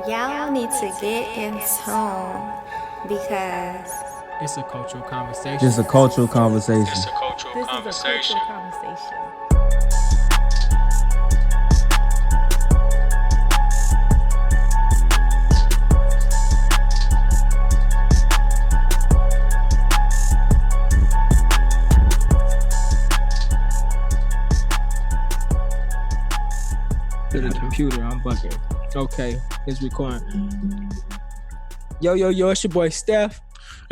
Y'all need to get in tune because It's a cultural conversation. This is a cultural conversation. It's a cultural conversation. To the computer, I'm bucking. Okay, it's recording. Yo, it's your boy Steph.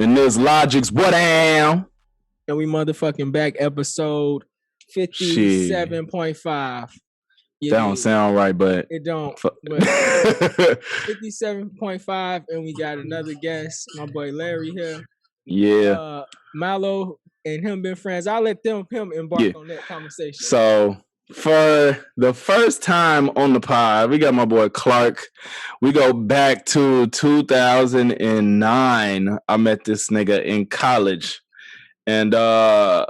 And this Logix, what am? And we motherfucking back, episode 57.5. That don't sound right, but it don't. But 57.5, and we got another guest, my boy Larry here. Yeah. Malo and him been friends. I'll let him embark on that conversation. So for the first time on the pod, we got my boy Clark. We go back to 2009. I met this nigga in college. And ever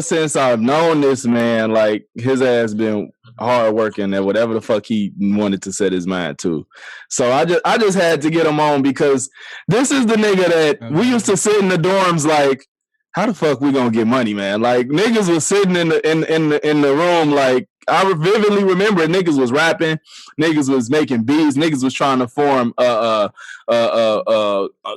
since I've known this man, like, his ass been hard working at whatever the fuck he wanted to set his mind to. So I just had to get him on because this is the nigga that we used to sit in the dorms like, how the fuck we gonna get money, man? Like, niggas was sitting in the room, like, I vividly remember niggas was rapping, niggas was making beats, niggas was trying to form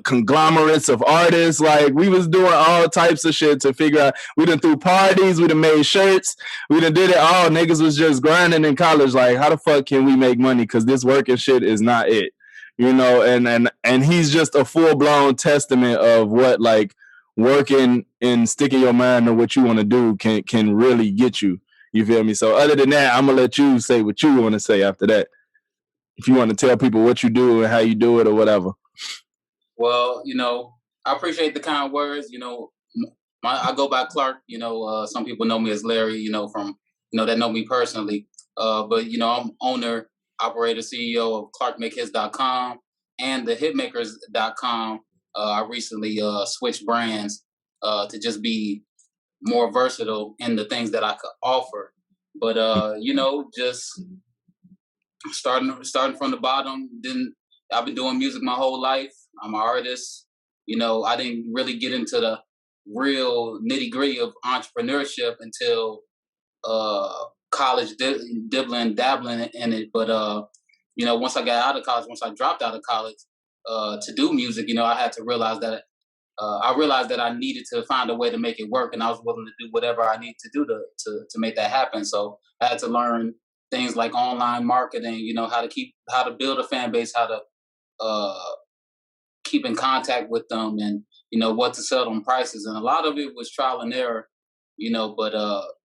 conglomerates of artists. Like, we was doing all types of shit to figure out. We done threw parties, we done made shirts, we done did it all. Niggas was just grinding in college, like, how the fuck can we make money? Because this working shit is not it, you know. And he's just a full blown testament of what, like, working and sticking your mind to what you want to do can really get you. You feel me? So other than that, I'm gonna let you say what you want to say after that. If you want to tell people what you do and how you do it or whatever. Well, you know, I appreciate the kind words. You know, I go by Clark. You know, some people know me as Larry. You know, from that know me personally. But you know, I'm owner, operator, CEO of ClarkMakeHits.com and the Hitmakers.com. I recently switched brands to just be more versatile in the things that I could offer. But you know, just starting from the bottom. Then I've been doing music my whole life. I'm an artist. You know, I didn't really get into the real nitty-gritty of entrepreneurship until college, dabbling in it. But you know, once I got out of college, once I dropped out of college to do music, you know, I had to realize that I needed to find a way to make it work, and I was willing to do whatever I need to do to make that happen. So I had to learn things like online marketing, you know, how to build a fan base, how to keep in contact with them, and you know what to sell them prices. And a lot of it was trial and error, you know, but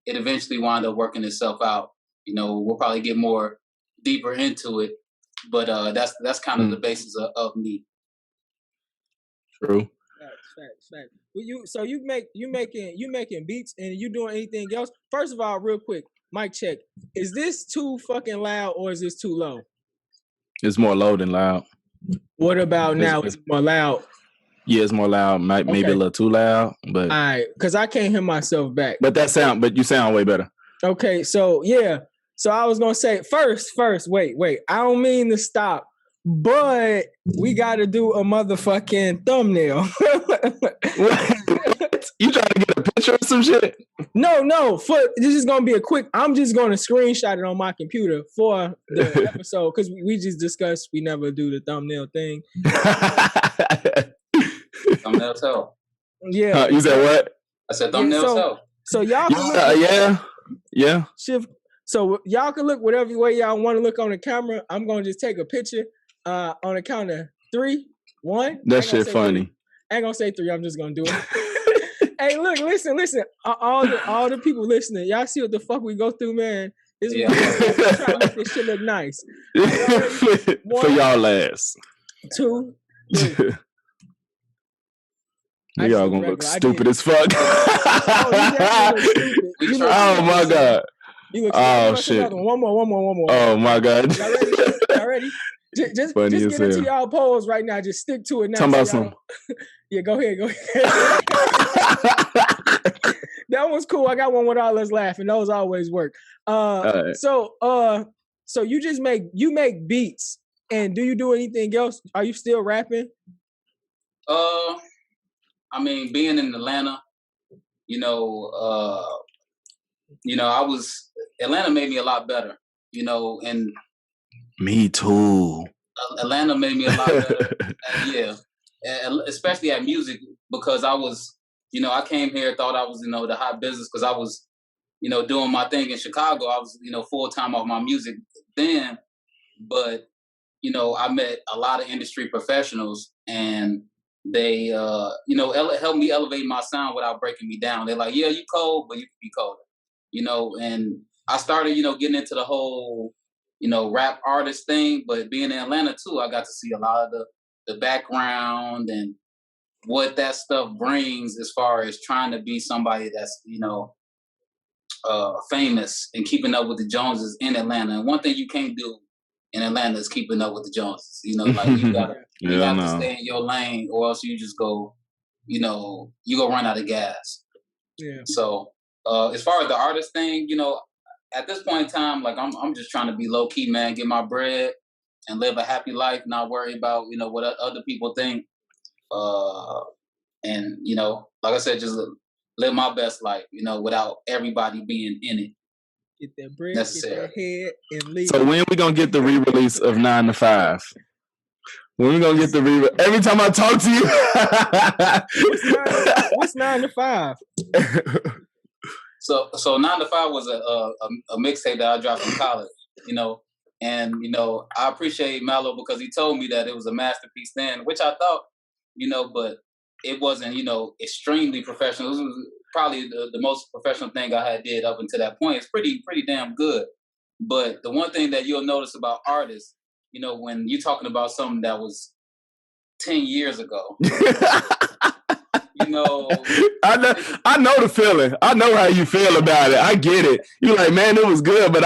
it eventually wound up working itself out. You know, we'll probably get more deeper into it, but that's kind of the basis of me. True. Facts. So you making beats and you doing anything else? First of all, real quick, mic check. Is this too fucking loud or is this too low? It's more low than loud. What about now? It's more loud. Yeah, it's more loud. Maybe a little too loud, but all right, because I can't hear myself back. But you sound way better. Okay, so yeah. So I was gonna say first, wait. I don't mean to stop, but we gotta do a motherfucking thumbnail. You trying to get a picture of some shit? No. This is gonna be a quick. I'm just gonna screenshot it on my computer for the episode because we just discussed we never do the thumbnail thing. Thumbnails help. Yeah. You said what? I said thumbnails help. So y'all can look. Yeah. Shift. So y'all can look whatever way y'all want to look on the camera. I'm gonna just take a picture on the count of 3, 1. That shit funny. 3. I ain't gonna say 3. I'm just gonna do it. Hey, look, listen. All the people listening, y'all see what the fuck we go through, man. This is trying to make this shit look nice. For y'all last. 2, 3. Y'all gonna look stupid as fuck. Oh my god. Shit. One more. Oh my god. Y'all ready? Just get into y'all polls right now. Just stick to it now. Talking about some. Yeah, go ahead. That was cool. I got one with all us laughing. Those always work. Right. So you make beats. And do you do anything else? Are you still rapping? I mean, being in Atlanta, Atlanta made me a lot better, and me too. Atlanta made me a lot better. Yeah, especially at music, because I was, I came here, thought I was, the hot business, because I was, doing my thing in Chicago. I was, full time off my music then, but I met a lot of industry professionals, and they, helped me elevate my sound without breaking me down. They're like, yeah, you cold, but you can be colder, and I started, getting into the whole, rap artist thing. But being in Atlanta too, I got to see a lot of the background and what that stuff brings as far as trying to be somebody that's, famous and keeping up with the Joneses in Atlanta. And one thing you can't do in Atlanta is keeping up with the Joneses. Like you got to stay in your lane, or else you just go, you go run out of gas. Yeah. So as far as the artist thing, at this point in time, like I'm just trying to be low key, man, get my bread and live a happy life, not worry about, what other people think. And, like I said, just live my best life, without everybody being in it. Get that bread, get that head, and leave. So when we gonna get the re-release of 9 to 5? When we gonna get the re? Every time I talk to you, what's 9 to 5? So 9 to 5 was a mixtape that I dropped from college, and I appreciate Mallow because he told me that it was a masterpiece then, which I thought, but it wasn't, extremely professional. It was probably the most professional thing I had did up until that point. It's pretty damn good. But the one thing that you'll notice about artists, when you're talking about something that was 10 years ago, I know the feeling. I know how you feel about it. I get it. You're like, man, it was good, but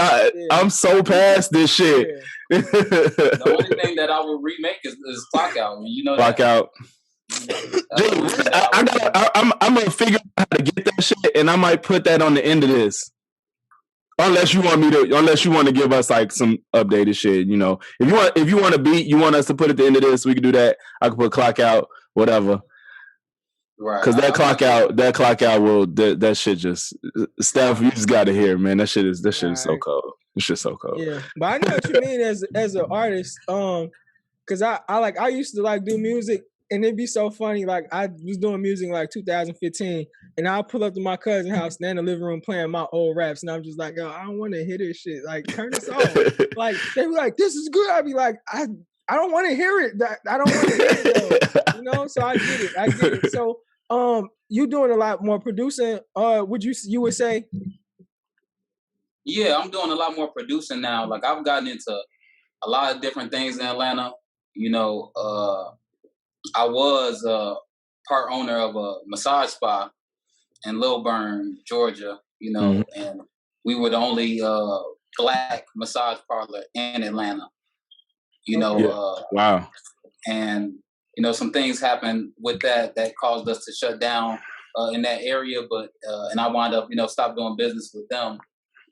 I'm so past this shit. Yeah. The only thing that I would remake is Clock Out. Clock Out. I'm gonna figure out how to get that shit, and I might put that on the end of this. Unless you want to give us like some updated shit, If you want a beat, you want us to put it at the end of this, we can do that. I can put Clock Out, whatever. Right. Because that clock out will that shit just Steph, you just gotta hear, man. That shit is so cold. This shit's so cold. Yeah, but I know what you mean as an artist. Because I used to like do music, and it'd be so funny. Like I was doing music in like 2015, and I'll pull up to my cousin's house, and in the living room playing my old raps, and I'm just like, yo, I don't want to hear this shit. Like turn this off. Like they were like, this is good. I'd be like, I don't want to hear it. I don't want to hear it though. So I get it. So you doing a lot more producing. You would say? Yeah, I'm doing a lot more producing now. Like I've gotten into a lot of different things in Atlanta. I was part owner of a massage spa in Lilburn, Georgia, and we were the only Black massage parlor in Atlanta, Wow. And, some things happened with that caused us to shut down in that area, but and I wound up, stop doing business with them,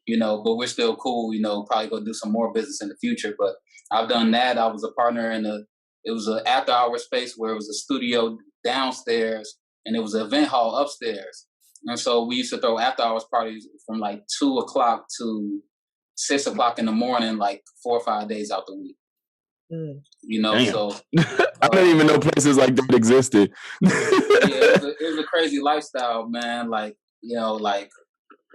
but we're still cool, probably go do some more business in the future. But I've done that. I was a partner it was an after hour space where it was a studio downstairs and it was an event hall upstairs. And so we used to throw after hours parties from like 2 o'clock to 6 o'clock in the morning, like 4 or 5 days out the week. Damn. So I didn't even know places like that existed. it was a crazy lifestyle, man. Like, like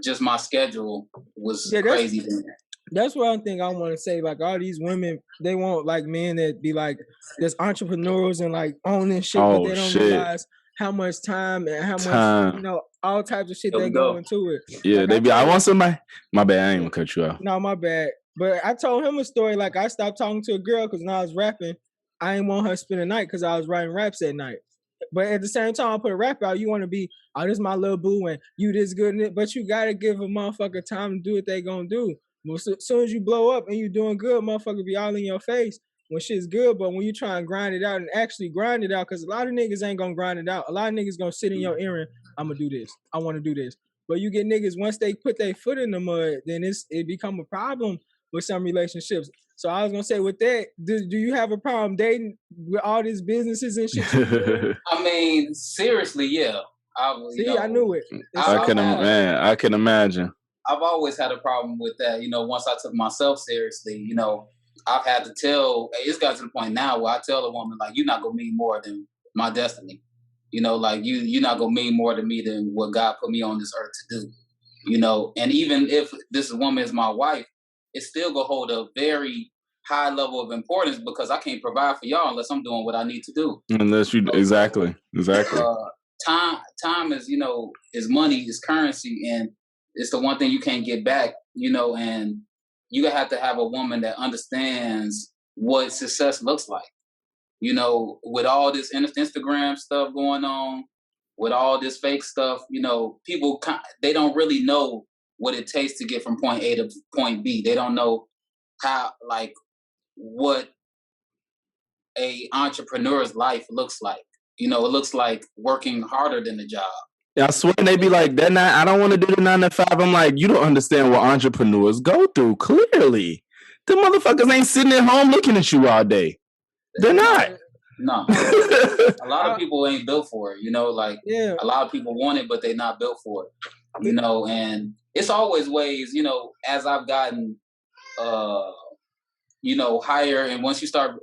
just my schedule was crazy then. That's one thing I want to say. Like all these women, they want like men that be like there's entrepreneurs and like owning shit, but they don't realize how much time and how much all types of shit they go into it. Yeah, like, they be. I want somebody. My bad. I ain't gonna cut you off. No, my bad. But I told him a story. Like I stopped talking to a girl because when I was rapping, I didn't want her to spend the night because I was writing raps at night. But at the same time, I put a rap out. You want to be, oh, this is my little boo, and you this good in it. But you gotta give a motherfucker time to do what they gonna do. As soon as you blow up and you doing good, motherfucker be all in your face when shit's good. But when you try and grind it out and actually grind it out, because a lot of niggas ain't gonna grind it out. A lot of niggas gonna sit in your ear and I'm gonna do this. I want to do this. But you get niggas once they put their foot in the mud, then it become a problem with some relationships. So I was gonna say, with that, do you have a problem dating with all these businesses and shit? I mean, seriously, yeah. I knew it. I can imagine. I've always had a problem with that. Once I took myself seriously, I've had to tell. It's got to the point now where I tell a woman, like, you're not gonna mean more than my destiny. Like you're not gonna mean more to me than what God put me on this earth to do. And even if this woman is my wife, it's still gonna hold a very high level of importance because I can't provide for y'all unless I'm doing what I need to do. Unless you exactly. Time is is money, is currency, and it's the one thing you can't get back. And you have to have a woman that understands what success looks like. With all this Instagram stuff going on, with all this fake stuff, people, they don't really know what it takes to get from point A to point B. They don't know how, like, what a entrepreneur's life looks like. It looks like working harder than the job. I swear they be like, I don't want to do the 9 to 5. I'm like, you don't understand what entrepreneurs go through. Clearly, the motherfuckers ain't sitting at home looking at you all day. They're not. No. A lot of people ain't built for it. A lot of people want it, but they're not built for it. And it's always ways. As I've gotten, higher, and once you start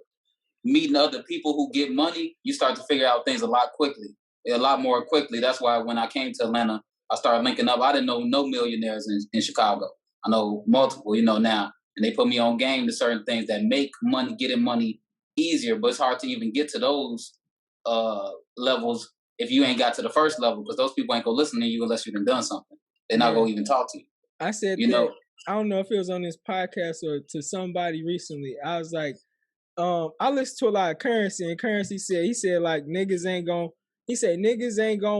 meeting other people who get money, you start to figure out things a lot more quickly. That's why when I came to Atlanta, I started linking up. I didn't know no millionaires in Chicago. I know multiple, now, and they put me on game to certain things that make money, getting money easier, but it's hard to even get to those levels if you ain't got to the first level, because those people ain't gonna listen to you unless you've done something. They're not gonna even talk to you. I said that, I don't know if it was on this podcast or to somebody recently. I was like, I listened to a lot of Currency, and Currency said like niggas ain't gonna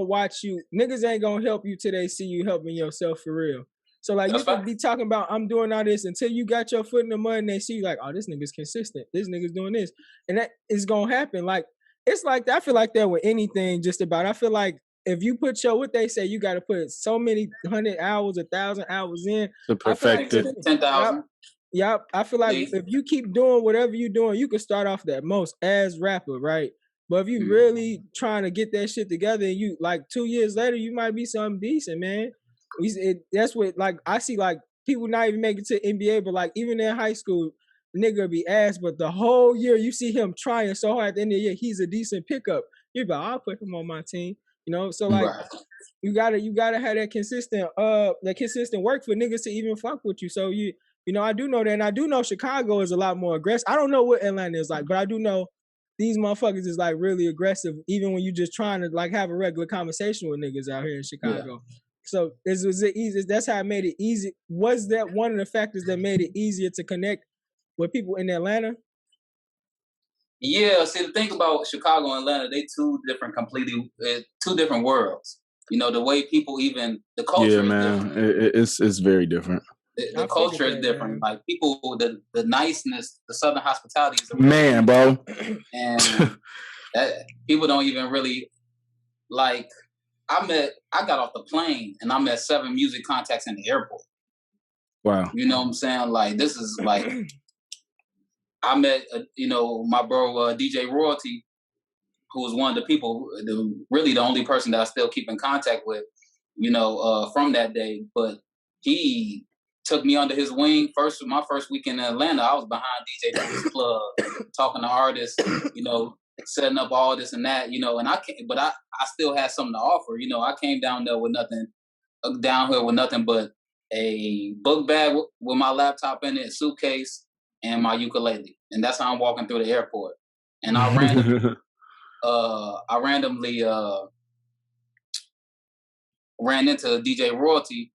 watch you, niggas ain't gonna help you till they see you helping yourself for real. So like you could be talking about I'm doing all this until you got your foot in the mud and they see you like, oh, this nigga's consistent. This nigga's doing this. And that is gonna happen. Like it's like I feel like that with anything just about. I feel like if you put what they say, you gotta put so many 100 hours, 1,000 hours in to perfect it. 10,000. Yep. I feel like if you keep doing whatever you're doing, you can start off that most as rapper, right? But if you really trying to get that shit together and you like 2 years later, you might be something decent, man. That's what, like, I see, like, people not even make it to NBA, but like even in high school, nigga be ass, but the whole year you see him trying so hard at the end of the year, he's a decent pickup. You're like, I'll put him on my team. So like you gotta have that consistent work for niggas to even fuck with you. So I do know that, and I do know Chicago is a lot more aggressive. I don't know what Atlanta is like, but I do know these motherfuckers is like really aggressive, even when you just trying to like have a regular conversation with niggas out here in Chicago. Yeah. So is it easy? That's how it made it easy. Was that one of the factors that made it easier to connect with people in Atlanta? Yeah, see, the thing about Chicago and Atlanta, they two different worlds. The way people, even the culture. Yeah, man, it's very different. The culture is different. Man. Like people, the niceness, the Southern hospitality is man, bro. And that, people don't even really like. I got off the plane and I met 7 music contacts in the airport. Wow. You know what I'm saying? Like this is like. I met, my bro, DJ Royalty, who was one of the people, really the only person that I still keep in contact with, from that day. But he took me under his wing. My first week in Atlanta, I was behind DJ Davis Club, talking to artists, setting up all this and that, and I still had something to offer. I came down here with nothing but a book bag with my laptop in it, a suitcase, and my ukulele, and that's how I'm walking through the airport. And I randomly ran into DJ Royalty.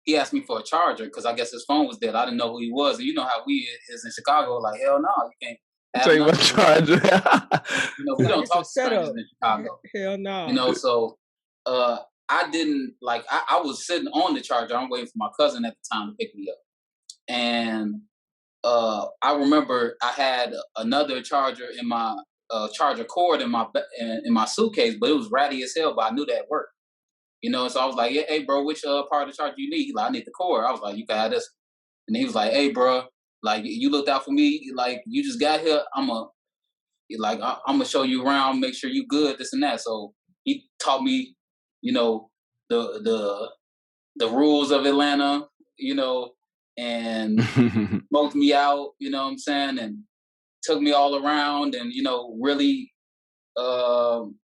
He asked me for a charger because I guess his phone was dead. I didn't know who he was, and you know how we is in Chicago. Like hell no, you can't take my charger. We don't talk to strangers in Chicago. Hell no. So I didn't like. I was sitting on the charger. I'm waiting for my cousin at the time to pick me up. And I remember I had another charger in my charger cord in my suitcase, but it was ratty as hell. But I knew that worked, So I was like, "Hey, bro, which part of the charger you need?" Like, I need the cord. I was like, "You can have this." and he was like, "Hey, bro, like you looked out for me. Like you just got here. I'm gonna show you around, make sure you good, this and that." So he taught me, you know, the rules of Atlanta, and smoked me out, you know what I'm saying, and took me all around, and really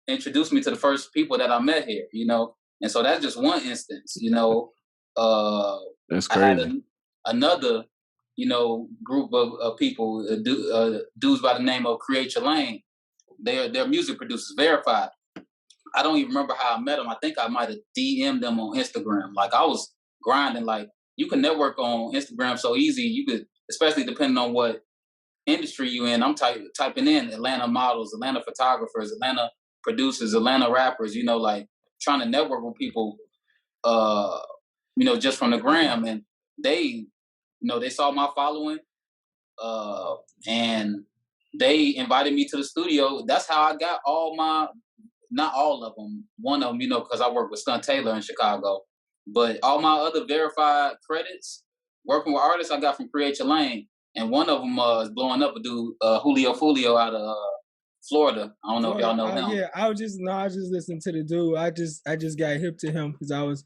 introduced me to the first people that I met here, and so that's just one instance, That's I had crazy. another, group of people, dudes by the name of Create Your Lane. They're music producers, verified. I don't even remember how I met them. I think I might have DM'd them on Instagram. Like I was grinding. Like you can network on Instagram so easy. You could, especially depending on what industry you in. I'm typing in Atlanta models, Atlanta photographers, Atlanta producers, Atlanta rappers. Like trying to network with people. Just from the gram, and they, they saw my following, and they invited me to the studio. That's how I got all my, not all of them, one of them, because I work with Stunt Taylor in Chicago, but all my other verified credits working with artists I got from Create Your Lane, and one of them is blowing up, a dude, Julio Fulio out of Florida. I don't know if y'all know him. Yeah, I was just listening to the dude. I just got hip to him because I was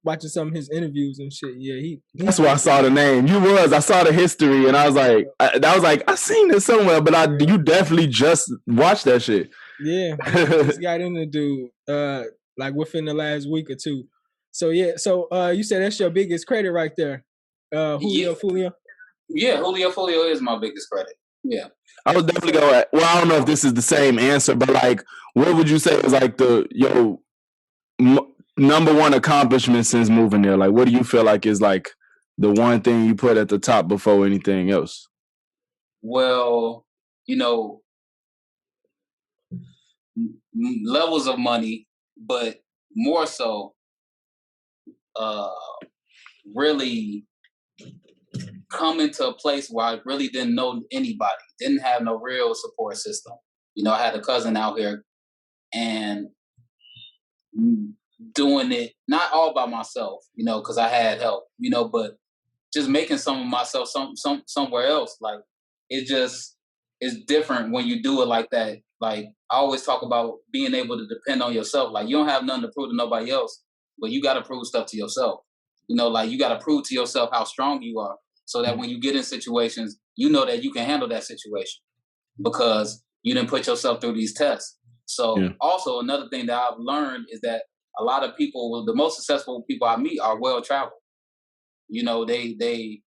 watching some of his interviews and shit. Yeah, that's why I saw the name. I saw the history, and I was like, I seen this somewhere, but you definitely just watched that shit. Yeah, I just got in the dude, like within the last week or two. So yeah, you said that's your biggest credit right there, Julio Fulio. Yeah, Julio Fulio is my biggest credit. Yeah, I would definitely go at. Well, I don't know if this is the same answer, but like, what would you say is like number one accomplishment since moving there? Like, what do you feel like is like the one thing you put at the top before anything else? Well, levels of money, but more so, really coming to a place where I really didn't know anybody, didn't have no real support system. I had a cousin out here, and doing it not all by myself, because I had help, but just making some of myself somewhere else. Like it's different when you do it like that. Like I always talk about being able to depend on yourself. Like you don't have nothing to prove to nobody else, but you got to prove stuff to yourself. Like you got to prove to yourself how strong you are, so that when you get in situations, you know that you can handle that situation because you didn't put yourself through these tests. So also another thing that I've learned is that a lot of people, the most successful people I meet, are well traveled. They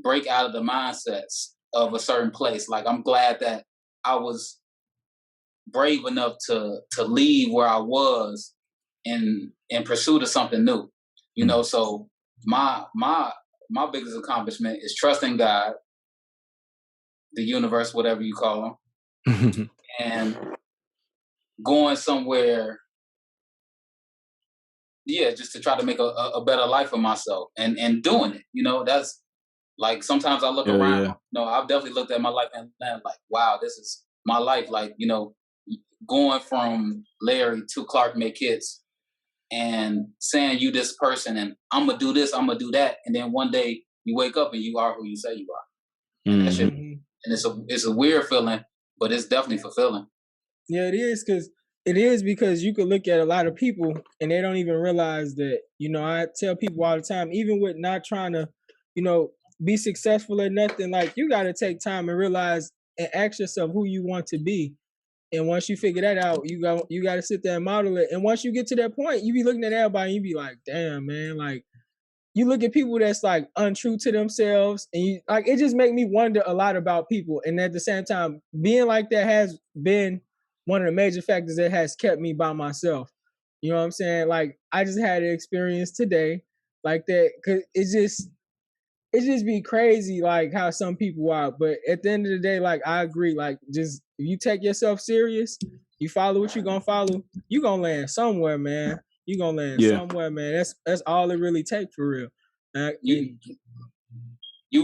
break out of the mindsets of a certain place. Like I'm glad that I was brave enough to leave where I was in pursuit of something new. So my biggest accomplishment is trusting God, the universe, whatever you call them, and going somewhere, just to try to make a better life for myself and doing it. That's like sometimes I look around. I've definitely looked at my life and like, wow, this is my life. Like, going from Larry to Clark Make Hits and saying you this person and I'm gonna do this, I'm gonna do that, and then one day you wake up and you are who you say you are. And that shit, and it's a weird feeling, but it's definitely fulfilling. Yeah, it is because you could look at a lot of people and they don't even realize that. I tell people all the time, even with not trying to, be successful or nothing, like you got to take time and realize and ask yourself who you want to be. And once you figure that out, you got to sit there and model it. And once you get to that point, you be looking at everybody and you be like, damn, man, like you look at people that's like untrue to themselves, and you like it just make me wonder a lot about people. And at the same time, being like that has been one of the major factors that has kept me by myself. You know what I'm saying? Like I just had an experience today like that, because it just be crazy like how some people are. But at the end of the day, like I agree, like just if you take yourself serious, you follow what you're gonna follow, you gonna land somewhere, man. You gonna land somewhere, man. That's all it really takes for real. You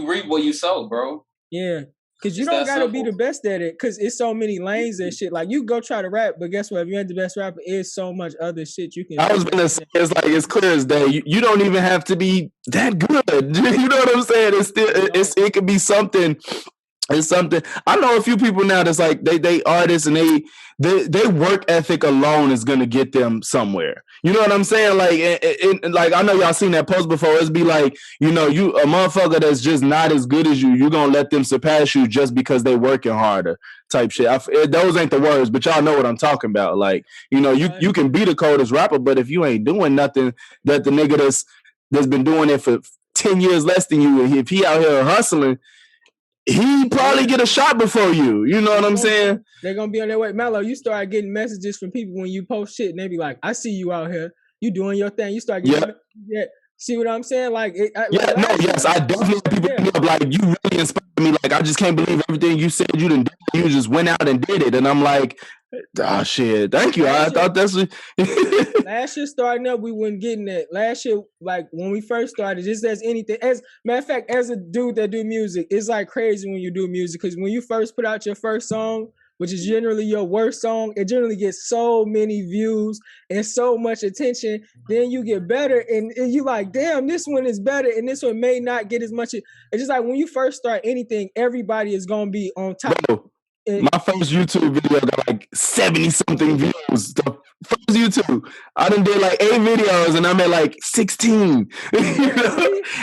reap what you sow, bro. Yeah. Cause you It's don't that gotta be simple. the best at it. Cause it's so many lanes and shit. Like you go try to rap, but guess what? If you ain't the best rapper, it's so much other shit you can I was do. gonna say it's like it's clear as day. You don't even have to be that good. You know what I'm saying? It's still it could be something. It's something. I know a few people now that's like they artists and they work ethic alone is gonna get them somewhere. You know what I'm saying? Like and like I know y'all seen that post before. It's be like, you know, you a motherfucker that's just not as good as you gonna let them surpass you just because they working harder type shit. Those ain't the words, but y'all know what I'm talking about. Like, you know, you can be the coldest rapper, but if you ain't doing nothing that the nigga that's been doing it for 10 years less than you, if he out here hustling, he probably get a shot before you. You know what I'm saying? They're gonna be on their way. Mello, you start getting messages from people when you post shit, and they be like, "I see you out here. You doing your thing." You start getting see what I'm saying? Like, I definitely people hit me up like, you really inspired me. Like, I just can't believe everything you said you done did. You just went out and did it, and I'm like, oh shit, thank you. I thought that's what last year starting up, we weren't getting that. Last year, like when we first started, just as anything, as matter of fact, as a dude that do music, it's like crazy when you do music, because when you first put out your first song, which is generally your worst song, it generally gets so many views and so much attention. Then you get better, and you like, damn, this one is better, and this one may not get as much. It's just like when you first start anything, everybody is gonna be on top. Bro, my first YouTube video got like 70 something views. The first YouTube, I done did like 8 videos and I'm at like 16.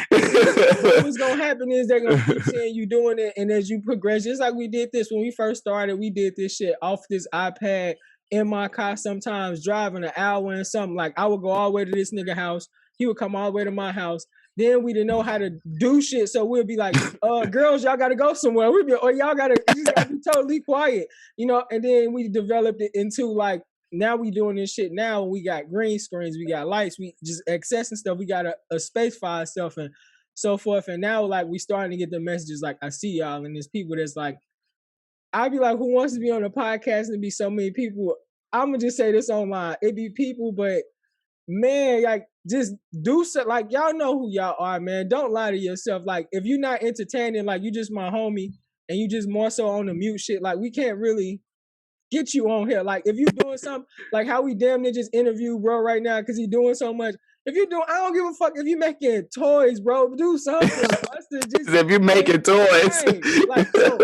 What's gonna happen is they're gonna keep seeing you doing it, and as you progress, just like we did this when we first started, we did this shit off this iPad in my car, sometimes driving an hour and something. Like I would go all the way to this nigga house, he would come all the way to my house. Then we didn't know how to do shit, so we'd be like, girls, y'all gotta go somewhere. We'd be, or y'all gotta, you just gotta be totally quiet, you know. And then we developed it into like, now we doing this shit now. We got green screens, we got lights, we just accessing stuff. We got a space for ourselves and so forth. And now like we starting to get the messages like, I see y'all, and there's people that's like, I'd be like, who wants to be on a podcast and be so many people? I'm gonna just say this online. It be people, but man, like just do so. Like y'all know who y'all are, man. Don't lie to yourself. Like if you're not entertaining, like you just my homie and you just more so on the mute shit, like we can't really get you on here. Like if you doing something, like how we damn near just interview bro right now because he doing so much. If you doing, I don't give a fuck if you making toys, bro. Do something. Just, if you're making toys, right. Like so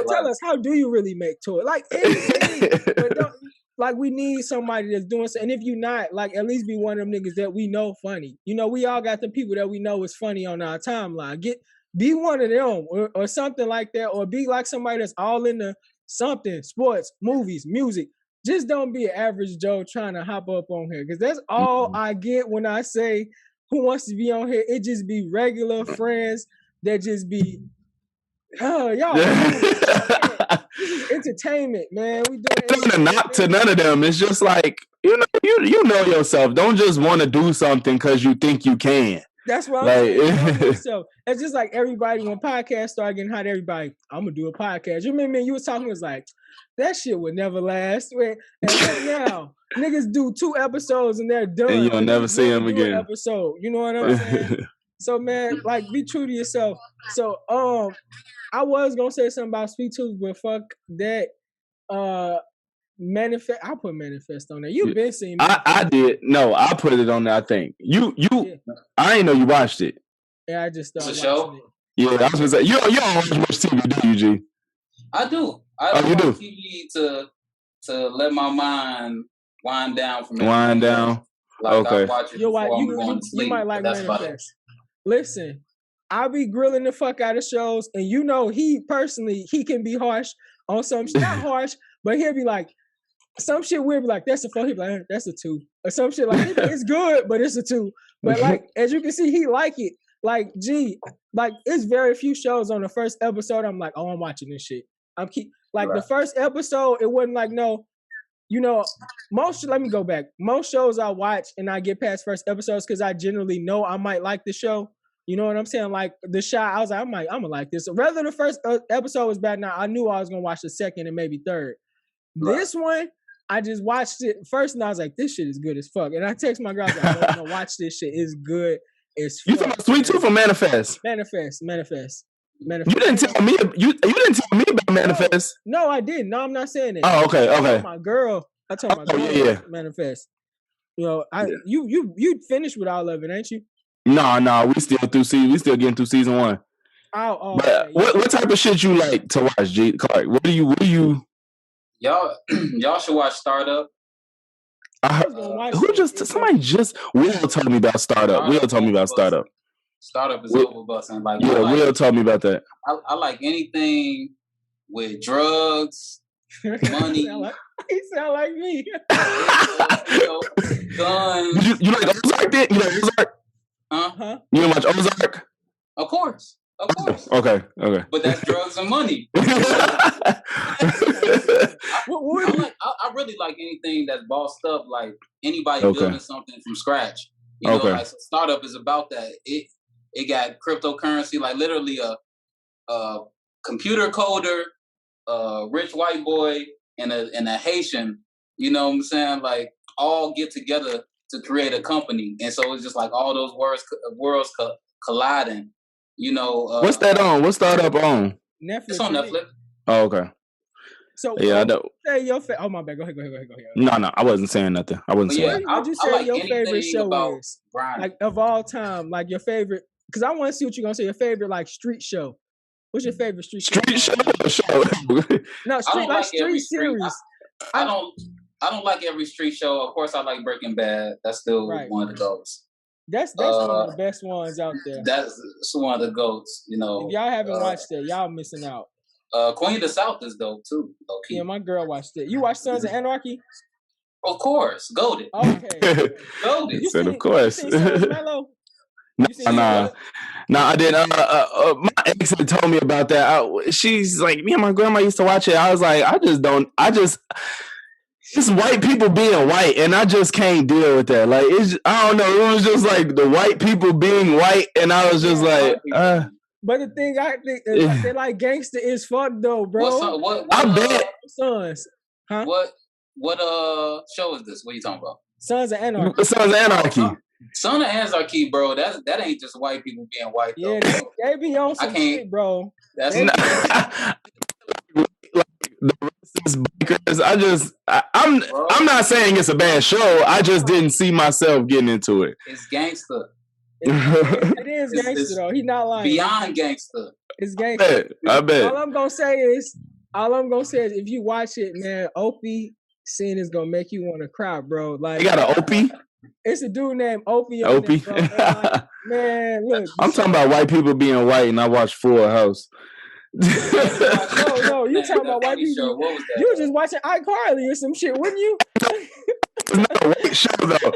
tell us, how do you really make toys? Like anything, but don't. Like we need somebody that's doing something. And if you not, like at least be one of them niggas that we know funny. You know, we all got the people that we know is funny on our timeline. Be one of them or something like that, or be like somebody that's all into something, sports, movies, music. Just don't be an average Joe trying to hop up on here, because that's all I get when I say who wants to be on here. It just be regular friends that just be, y'all. This is entertainment, man. We doing not to none of them. It's just like, you know yourself. Don't just want to do something because you think you can. That's what I'm saying. Yourself. It's just like everybody, when podcasts start getting hot, everybody, I'm gonna do a podcast. You remember you was talking, it was like, that shit would never last. And right now, niggas do 2 episodes and they're done. And you'll never see them again. Episode. You know what I'm saying? So man, like be true to yourself. So I was gonna say something about Sweet Tooth, but fuck that. Manifest. I put manifest on there. You've been seeing. I did. No, I put it on there. I think you. Yeah. I didn't know you watched it. Yeah, I just started watching it. Yeah, I was gonna say you don't always watch TV, do you, G? I do. I watch TV to let my mind wind down from wind down. Like I watch it before I'm going to sleep. You might like manifest. Listen, I be grilling the fuck out of shows, and you know he can be harsh on some shit. Not harsh, but he'll be like, some shit we'll be like, that's a 4. He'll be like, that's a 2. Or some shit like, it's good, but it's a 2. But like, as you can see, he like it. Like, gee, like it's very few shows on the first episode I'm like, oh, I'm watching this shit. The first episode, it wasn't like, no, you know, let me go back. Most shows I watch and I get past first episodes because I generally know I might like the show. You know what I'm saying? Like The Shy, I was like, I'm gonna like this. So rather the first episode was bad, now I knew I was gonna watch the second and maybe third. Right. This one, I just watched it first and I was like, this shit is good as fuck. And I text my girl, I was like, I'm gonna watch this shit. It's good as fuck. You talking about Sweet Tooth or Manifest? Manifest. Manifest. You didn't tell me. You didn't tell me about Manifest. No, I didn't. No, I'm not saying that. Oh, okay. I told my girl. Yeah. Manifest. You know, you finished with all of it, ain't you? No, we still getting through season 1. But okay, what type of shit you like to watch, G Clark? What do you? Y'all should watch Startup. Will told me about Startup. Will told me about Startup. Startup is overbusting. Like, Will told me about that. I like anything with drugs, money. He sound like me. Guns. You like Ozark? You like Ozark? Huh? You don't watch Ozark? Of course. Okay. But that's drugs and money. I really like anything that's bossed up, like anybody building something from scratch. You know, like Startup is about that. It got cryptocurrency, like literally a computer coder, a rich white boy, and a Haitian. You know what I'm saying? Like all get together to create a company, and so it's just like all those worlds colliding. You know, what's that on? What's Startup on? Netflix. It's on Netflix. Oh, okay. So yeah, I know. Say your oh my bad. Go ahead. No, I wasn't saying nothing. I wasn't saying. What would you say like your favorite show is? Like of all time, like your favorite? Because I want to see what you're gonna say. Your favorite like street show. What's your favorite street show? No, street series. I don't like every street show. Of course, I like Breaking Bad. That's still one of the goats. That's one of the best ones out there. That's one of the goats. You know, if y'all haven't watched it, y'all missing out. Queen of the South is dope too. Yeah, my girl watched it. You watched Sons of Anarchy? Of course, goated. Okay, goated. You said, of course. You seen Sons of Mello? Nah, I didn't. My ex had told me about that. She's like, me and my grandma used to watch it. I was like, just white people being white, and I just can't deal with that. Like, I don't know. It was just like the white people being white, and I was just like, But the thing I think is they like gangster is fuck though, bro. What I bet. Sons, huh? What show is this? What are you talking about? Sons of Anarchy. Sons of Anarchy. Son of Anarchy, bro. That ain't just white people being white though. Yeah, they be on some shit, bro. That's not like the racist bikers. I'm not saying it's a bad show. I just didn't see myself getting into it. It's gangster. It is gangster though. He not lying. Beyond gangster. It's gangster. I bet. All I'm gonna say is if you watch it, man, Opie scene is gonna make you want to cry, bro. Like you got an Opie? It's a dude named Opie. Opie. Man, look. I'm talking about white people being white, and I watched Full House. No, you talking about white people. What was that? You were just watching iCarly or some shit, wouldn't you? It's not a white show though.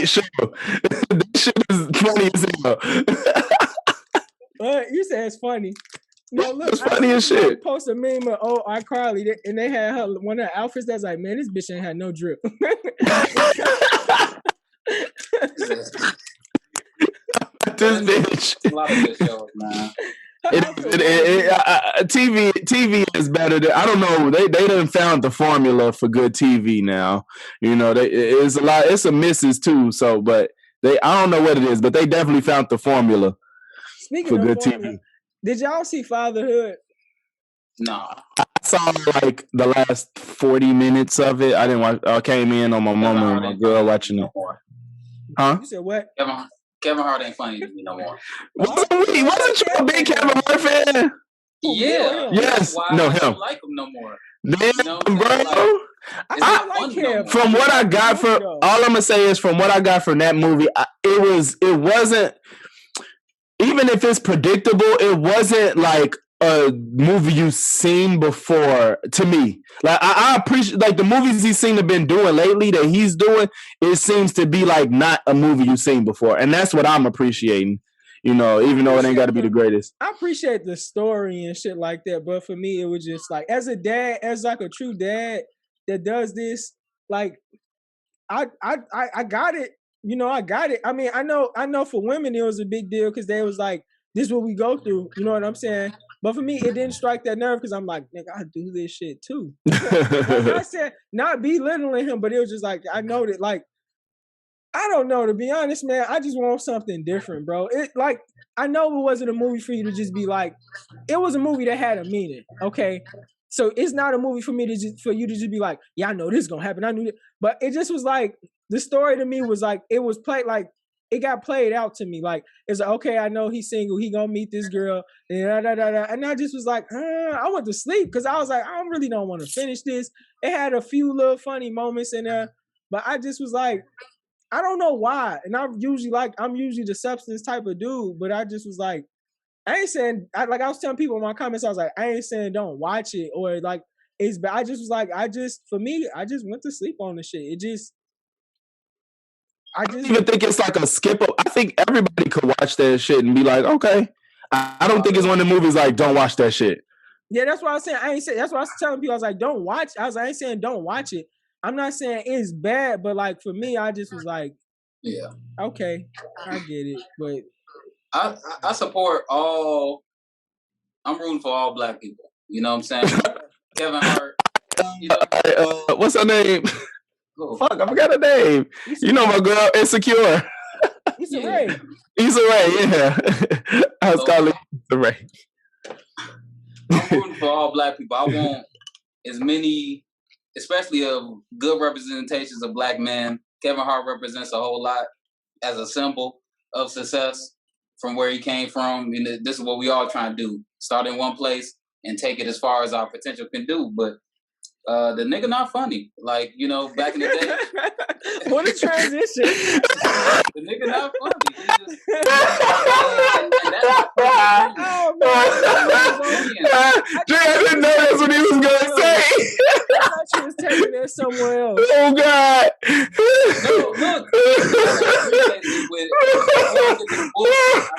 Show. That shit is funny as hell. You said it's funny. No, look, it's funny as shit. Post a meme of iCarly, and they had her one of her outfits that's like, man, this bitch ain't had no drip. This bitch. A lot of good shows, man. TV is better than, I don't know, they done found the formula for good TV now. You know, it's a misses too, so but I don't know what it is, but they definitely found the formula. Speaking for of good formula, TV. Did y'all see Fatherhood? No. I saw like the last 40 minutes of it. I didn't watch. I came in on my mama and my girl watching it. Huh? You said what? Kevin Hart ain't funny to me no more. Wasn't you a big Kevin Hart fan? Yeah. Yes. No, him. I don't like him no more. Damn, bro. I like him. From what I got from all I'm gonna say is from what I got from that movie, it wasn't. Even if it's predictable, it wasn't like a movie you've seen before to me. Like I appreciate like the movies he seemed to been doing lately that he's doing, it seems to be like not a movie you've seen before. And that's what I'm appreciating. You know, even though it ain't gotta be the greatest. I appreciate the story and shit like that, but for me it was just like as a dad, as like a true dad that does this, like I got it. You know, I got it. I mean, I know for women it was a big deal because they was like, this is what we go through. You know what I'm saying? But for me, it didn't strike that nerve because I'm like, nigga, I do this shit too. Like I said, not belittling him, but it was just like, I know that like, I don't know, to be honest, man. I just want something different, bro. It like I know it wasn't a movie for you to just be like, it was a movie that had a meaning. Okay. So it's not a movie for me to just for you to just be like, yeah, I know this is gonna happen. I knew it. But it just was like the story to me was like it was played like it got played out to me. Like it's like, okay, I know he's single, he gonna meet this girl, and and I just was like, I went to sleep because I was like, I really don't want to finish this. It had a few little funny moments in there, but I just was like, I don't know why. And I'm usually the substance type of dude, but I just was like, I ain't saying, I was telling people in my comments, I was like, I ain't saying don't watch it or like, it's bad. I just was like, for me, I just went to sleep on the shit. I don't even think it's like a skip. I think everybody could watch that shit and be like, okay. I don't think it's one of the movies like, don't watch that shit. Yeah, that's what I was saying. I ain't saying, that's what I was telling people. I was like, don't watch. I ain't saying don't watch it. I'm not saying it's bad, but like for me, I just was like, yeah, okay, I get it. But I support all. I'm rooting for all black people. You know what I'm saying? Kevin Hart. You know, what's her name? Oh. Fuck, I forgot her name. You know my girl, Insecure. Issa Rae. Issa Rae, yeah. I was calling Issa Rae. I'm rooting for all black people. I want as many, especially of good representations of black men. Kevin Hart represents a whole lot as a symbol of success from where he came from. And this is what we all trying to do. Start in one place and take it as far as our potential can do. But the nigga not funny. Like, you know, back in the day. What a transition. The nigga not funny. He just, and that's oh, man. I didn't know that's what he was going to say. I thought you was taking that somewhere else. Oh, God. No, look.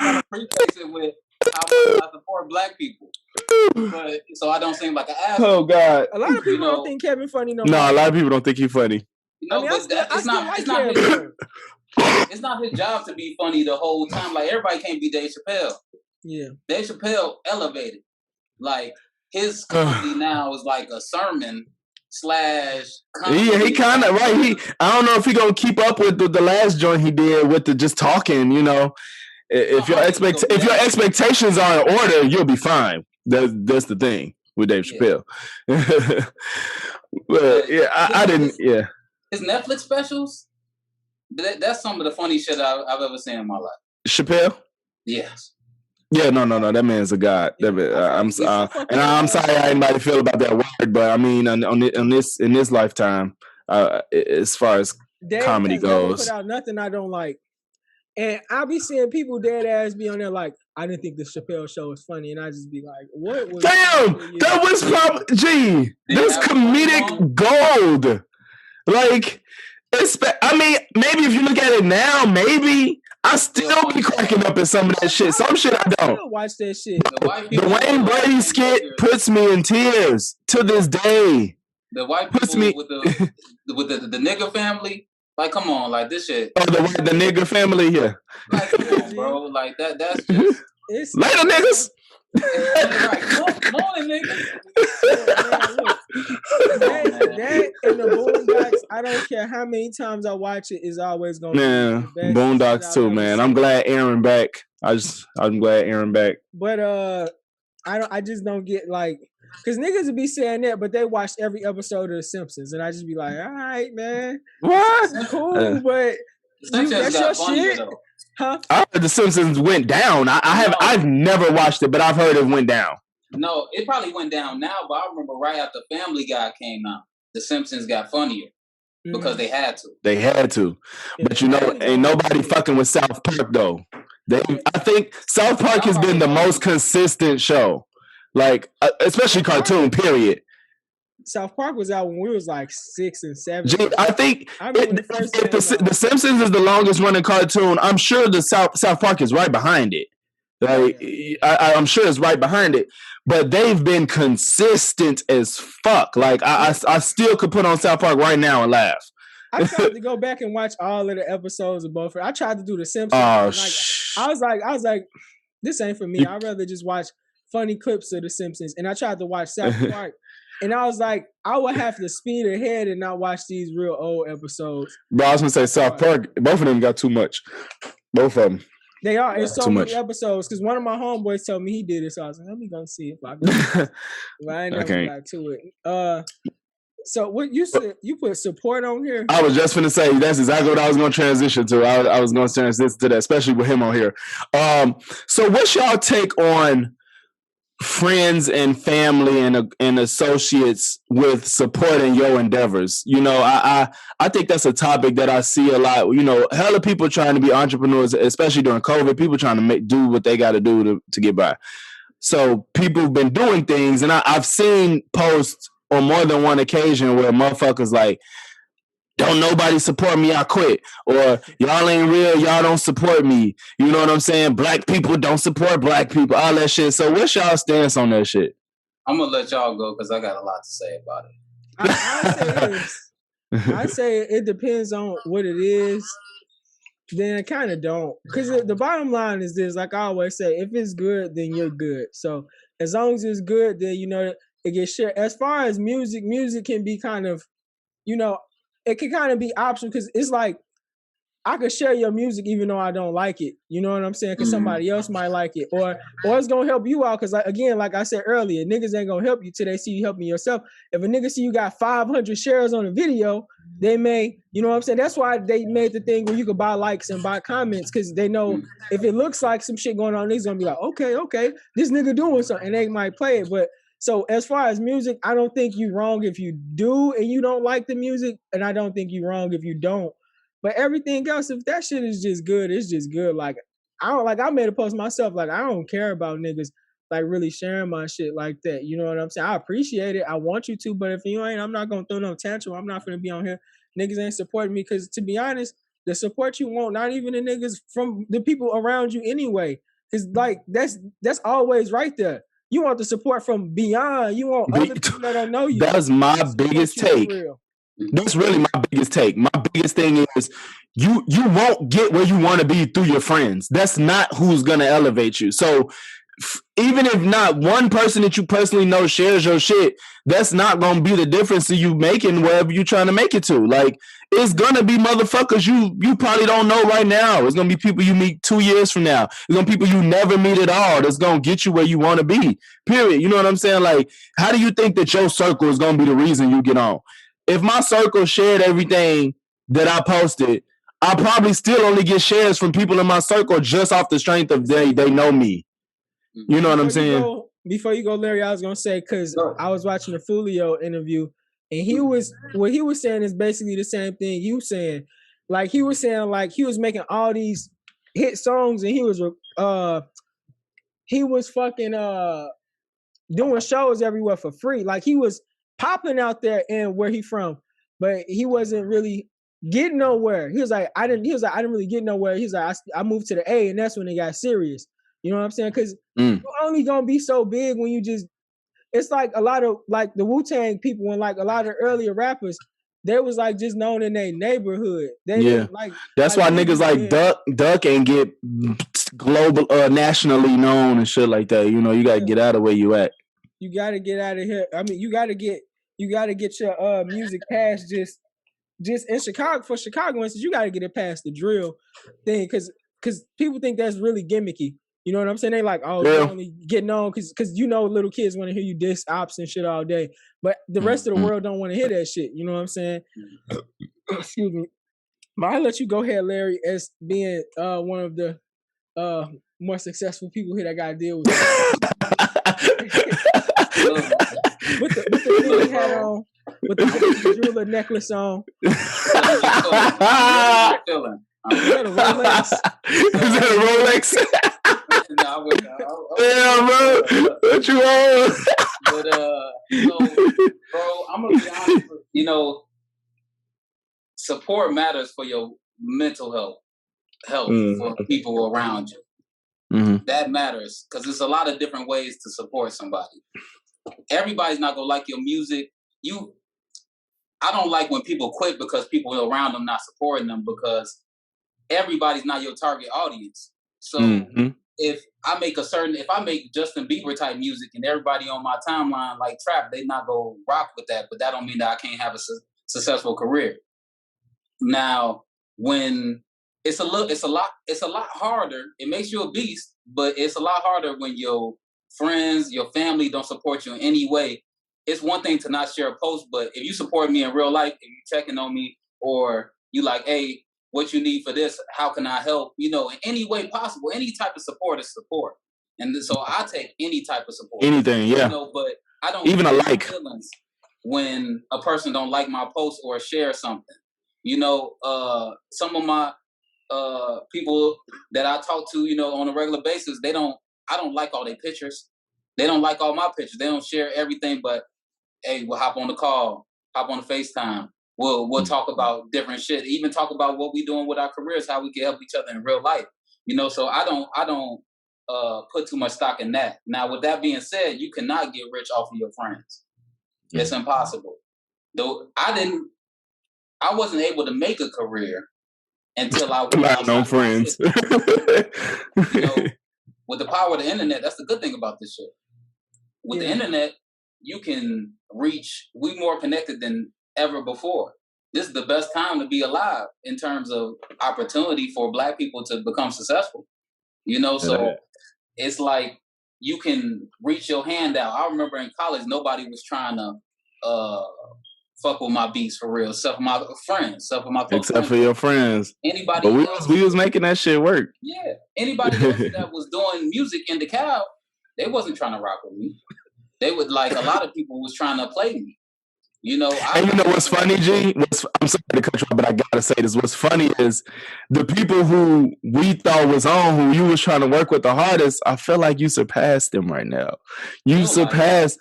I gotta preface it with how I support black people. But, so I don't seem like an asshole. Oh, God. A lot of people don't think Kevin funny no more. No, a lot of people don't think he's funny. No, but it's not his job to be funny the whole time. Like, everybody can't be Dave Chappelle. Yeah. Dave Chappelle elevated. Like, his comedy now is like a sermon / comedy. Yeah, he kind of, right. I don't know if he going to keep up with the last joint he did with the just talking, you know. If your expectations are in order, you'll be fine. That's the thing with Dave Chappelle. But yeah, I didn't. Yeah, his Netflix specials. That's some of the funny shit I've ever seen in my life. Chappelle. Yes. Yeah, no. That man's a god. I'm sorry how anybody feel about that word, but I mean, in this lifetime, as far as comedy goes, put out nothing I don't like. And I be seeing people dead ass be on there like, I didn't think the Chappelle show was funny, and I just be like, what was that was probably that's comedic gold. Like, I mean, maybe if you look at it now, maybe I still be cracking up at some of that shit. Some shit I don't. I watch that shit. The Wayne Brady skit puts me in tears to this day. The white people with the nigga family. Like, come on, like this shit. Oh, the nigga family, yeah. Like, come on, bro. Like that's just later, niggas. Right. Morning, niggas. That and the Boondocks, I don't care how many times I watch it, is always gonna be the best. Boondocks too, man. I'm glad Aaron back. I'm glad Aaron back. But I just don't get like, cause niggas would be saying that, but they watched every episode of The Simpsons, and I just be like, all right, man, what? That's cool, but that's your shit, though. Huh? I heard The Simpsons went down. I've never watched it, but I've heard it went down. No, it probably went down now, but I remember right after Family Guy came out, The Simpsons got funnier because they had to. They had to, but you know, ain't nobody fucking with South Park though. I think South Park has been the most consistent show. Like, especially cartoon, period. South Park was out when we was like 6 and 7. I think if the Simpsons is the longest running cartoon, I'm sure the South Park is right behind it. Like, I'm sure it's right behind it. But they've been consistent as fuck. Like, I still could put on South Park right now and laugh. I tried to go back and watch all of the episodes of both. I tried to do The Simpsons. I was like, this ain't for me. I'd rather just watch funny clips of The Simpsons. And I tried to watch South Park. And I was like, I would have to speed ahead and not watch these real old episodes. But I was gonna say South Park. Both of them got too much. Both of them. They are. It's so too many much. episodes. Because one of my homeboys told me he did it, so I was like, let me go see if I can. But I ain't never got to it. So what you said? You put support on here? I was just gonna say that's exactly what I was gonna transition to. I was gonna transition to that, especially with him on here. So what's y'all take on friends and family and associates with supporting your endeavors? You know, I think that's a topic that I see a lot. You know, hella people trying to be entrepreneurs, especially during COVID. People trying to do what they got to do to get by. So people have been doing things, and I've seen posts on more than one occasion where motherfuckers like, don't nobody support me, I quit. Or y'all ain't real, y'all don't support me. You know what I'm saying? Black people don't support black people, all that shit. So what's y'all stance on that shit? I'm going to let y'all go because I got a lot to say about it. I say it depends on what it is. Then I kind of don't. Because the bottom line is this, like I always say, if it's good, then you're good. So as long as it's good, then, you know, it gets shared. As far as music can be kind of, you know, it can kind of be optional because it's like I could share your music even though I don't like it. You know what I'm saying? Because somebody else might like it, or it's gonna help you out. Because like I said earlier, niggas ain't gonna help you till they see you helping yourself. If a nigga see you got 500 shares on a video, they may, you know what I'm saying? That's why they made the thing where you could buy likes and buy comments, because they know if it looks like some shit going on, niggas gonna be like, okay, this nigga doing something, and they might play it, but. So as far as music, I don't think you're wrong if you do and you don't like the music, and I don't think you're wrong if you don't. But everything else, if that shit is just good, it's just good. Like I made a post myself, like I don't care about niggas like really sharing my shit like that. You know what I'm saying? I appreciate it. I want you to, but if you ain't, I'm not gonna throw no tantrum. I'm not gonna be on here. Niggas ain't supporting me because, to be honest, the support you want, not even the niggas from the people around you anyway. Because like that's always right there. You want the support from beyond. You want other people that don't know you. That's my biggest take. That's really my biggest take. My biggest thing is you won't get where you want to be through your friends. That's not who's going to elevate you. So even if not one person that you personally know shares your shit, that's not going to be the difference to you making wherever you're trying to make it to. Like, it's going to be motherfuckers you probably don't know right now. It's going to be people you meet 2 years from now. It's going to be people you never meet at all. That's going to get you where you want to be, period. You know what I'm saying? Like, how do you think that your circle is going to be the reason you get on? If my circle shared everything that I posted, I probably still only get shares from people in my circle just off the strength of they know me. You know what I'm saying? Before you go, Larry, I was gonna say, because I was watching the Fulio interview, and what he was saying is basically the same thing you saying. Like he was saying, like he was making all these hit songs, and he was fucking doing shows everywhere for free. Like he was popping out there and where he from, but he wasn't really getting nowhere. He was like, I didn't really get nowhere. He's like, I moved to the A, and that's when it got serious. You know what I'm saying? Because you're only gonna be so big when you just. It's like a lot of like the Wu-Tang people and like a lot of earlier rappers. They was like just known in their neighborhood. They didn't like. That's why niggas like Duck and get global, nationally known and shit like that. You know, you gotta get out of where you at. You gotta get out of here. I mean, you gotta get your music past just in Chicago. For Chicagoans, you gotta get it past the drill thing, because people think that's really gimmicky. You know what I'm saying? They like, oh, you're only getting on because you know little kids want to hear you diss ops and shit all day, but the rest of the world don't want to hear that shit. You know what I'm saying? Excuse me. But I'll let you go ahead, Larry, as being one of the more successful people here that got to deal with with the thing he had on, with the jeweler necklace on. Is that a Rolex? Is that a Rolex? Yeah, bro. What you on? But bro, I'm gonna be honest. You know, support matters for your mental health for people around you. That matters because there's a lot of different ways to support somebody. Everybody's not gonna like your music. I don't like when people quit because people around them not supporting them, because everybody's not your target audience. So if I make Justin Bieber type music and everybody on my timeline like trap, they not go rock with that. But that don't mean that I can't have a successful career. Now, when it's a lot harder. It makes you a beast, but it's a lot harder when your friends, your family don't support you in any way. It's one thing to not share a post, but if you support me in real life, if you checking on me, or you like, hey, what you need for this? How can I help? You know, in any way possible. Any type of support is support, and so I take any type of support. Anything, yeah. You know, but I don't even a like feelings when a person don't like my post or share something. You know, some of my people that I talk to, you know, on a regular basis, I don't like all their pictures. They don't like all my pictures. They don't share everything, but hey, we'll hop on the call, hop on the FaceTime. We'll talk about different shit. Even talk about what we doing with our careers, how we can help each other in real life. You know, so I don't put too much stock in that. Now, with that being said, you cannot get rich off of your friends. It's impossible. Though I wasn't able to make a career until I was no friends. You know, with the power of the internet, that's the good thing about this shit. With the internet, you can reach. We more connected than ever before. This is the best time to be alive in terms of opportunity for Black people to become successful. You know, so it's like you can reach your hand out. I remember in college, nobody was trying to fuck with my beats for real, except for my friends, except for your friends. Anybody else, we was making that shit work. Yeah, anybody else that was doing music in DeKalb, they wasn't trying to rock with me. They would like a lot of people was trying to play me. You know, and you know what's funny, G? I'm sorry to cut you off, but I gotta say this. What's funny is the people who we thought was on, who you was trying to work with the hardest, I feel like you surpassed them right now. You surpassed.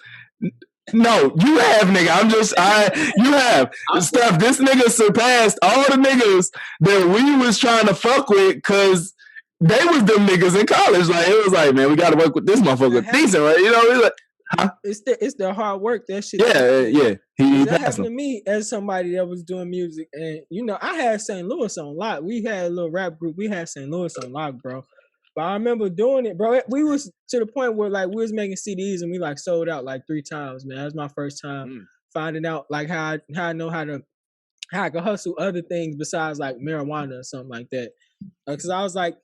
No, you have, nigga. You have. Steph, this nigga surpassed all the niggas that we was trying to fuck with because they was them niggas in college. Like, it was like, man, we gotta work with this motherfucker decent, right? You know, it's like, huh? It's the hard work, that shit. Yeah. That happened to me as somebody that was doing music. And, you know, I had St. Louis on lock. We had a little rap group. We had St. Louis on lock, bro. But I remember doing it, bro. We was to the point where, like, we was making CDs and we, like, sold out, like, 3 times, man. That was my first time finding out, like, how I know how I could hustle other things besides, like, marijuana or something like that. Because I was like,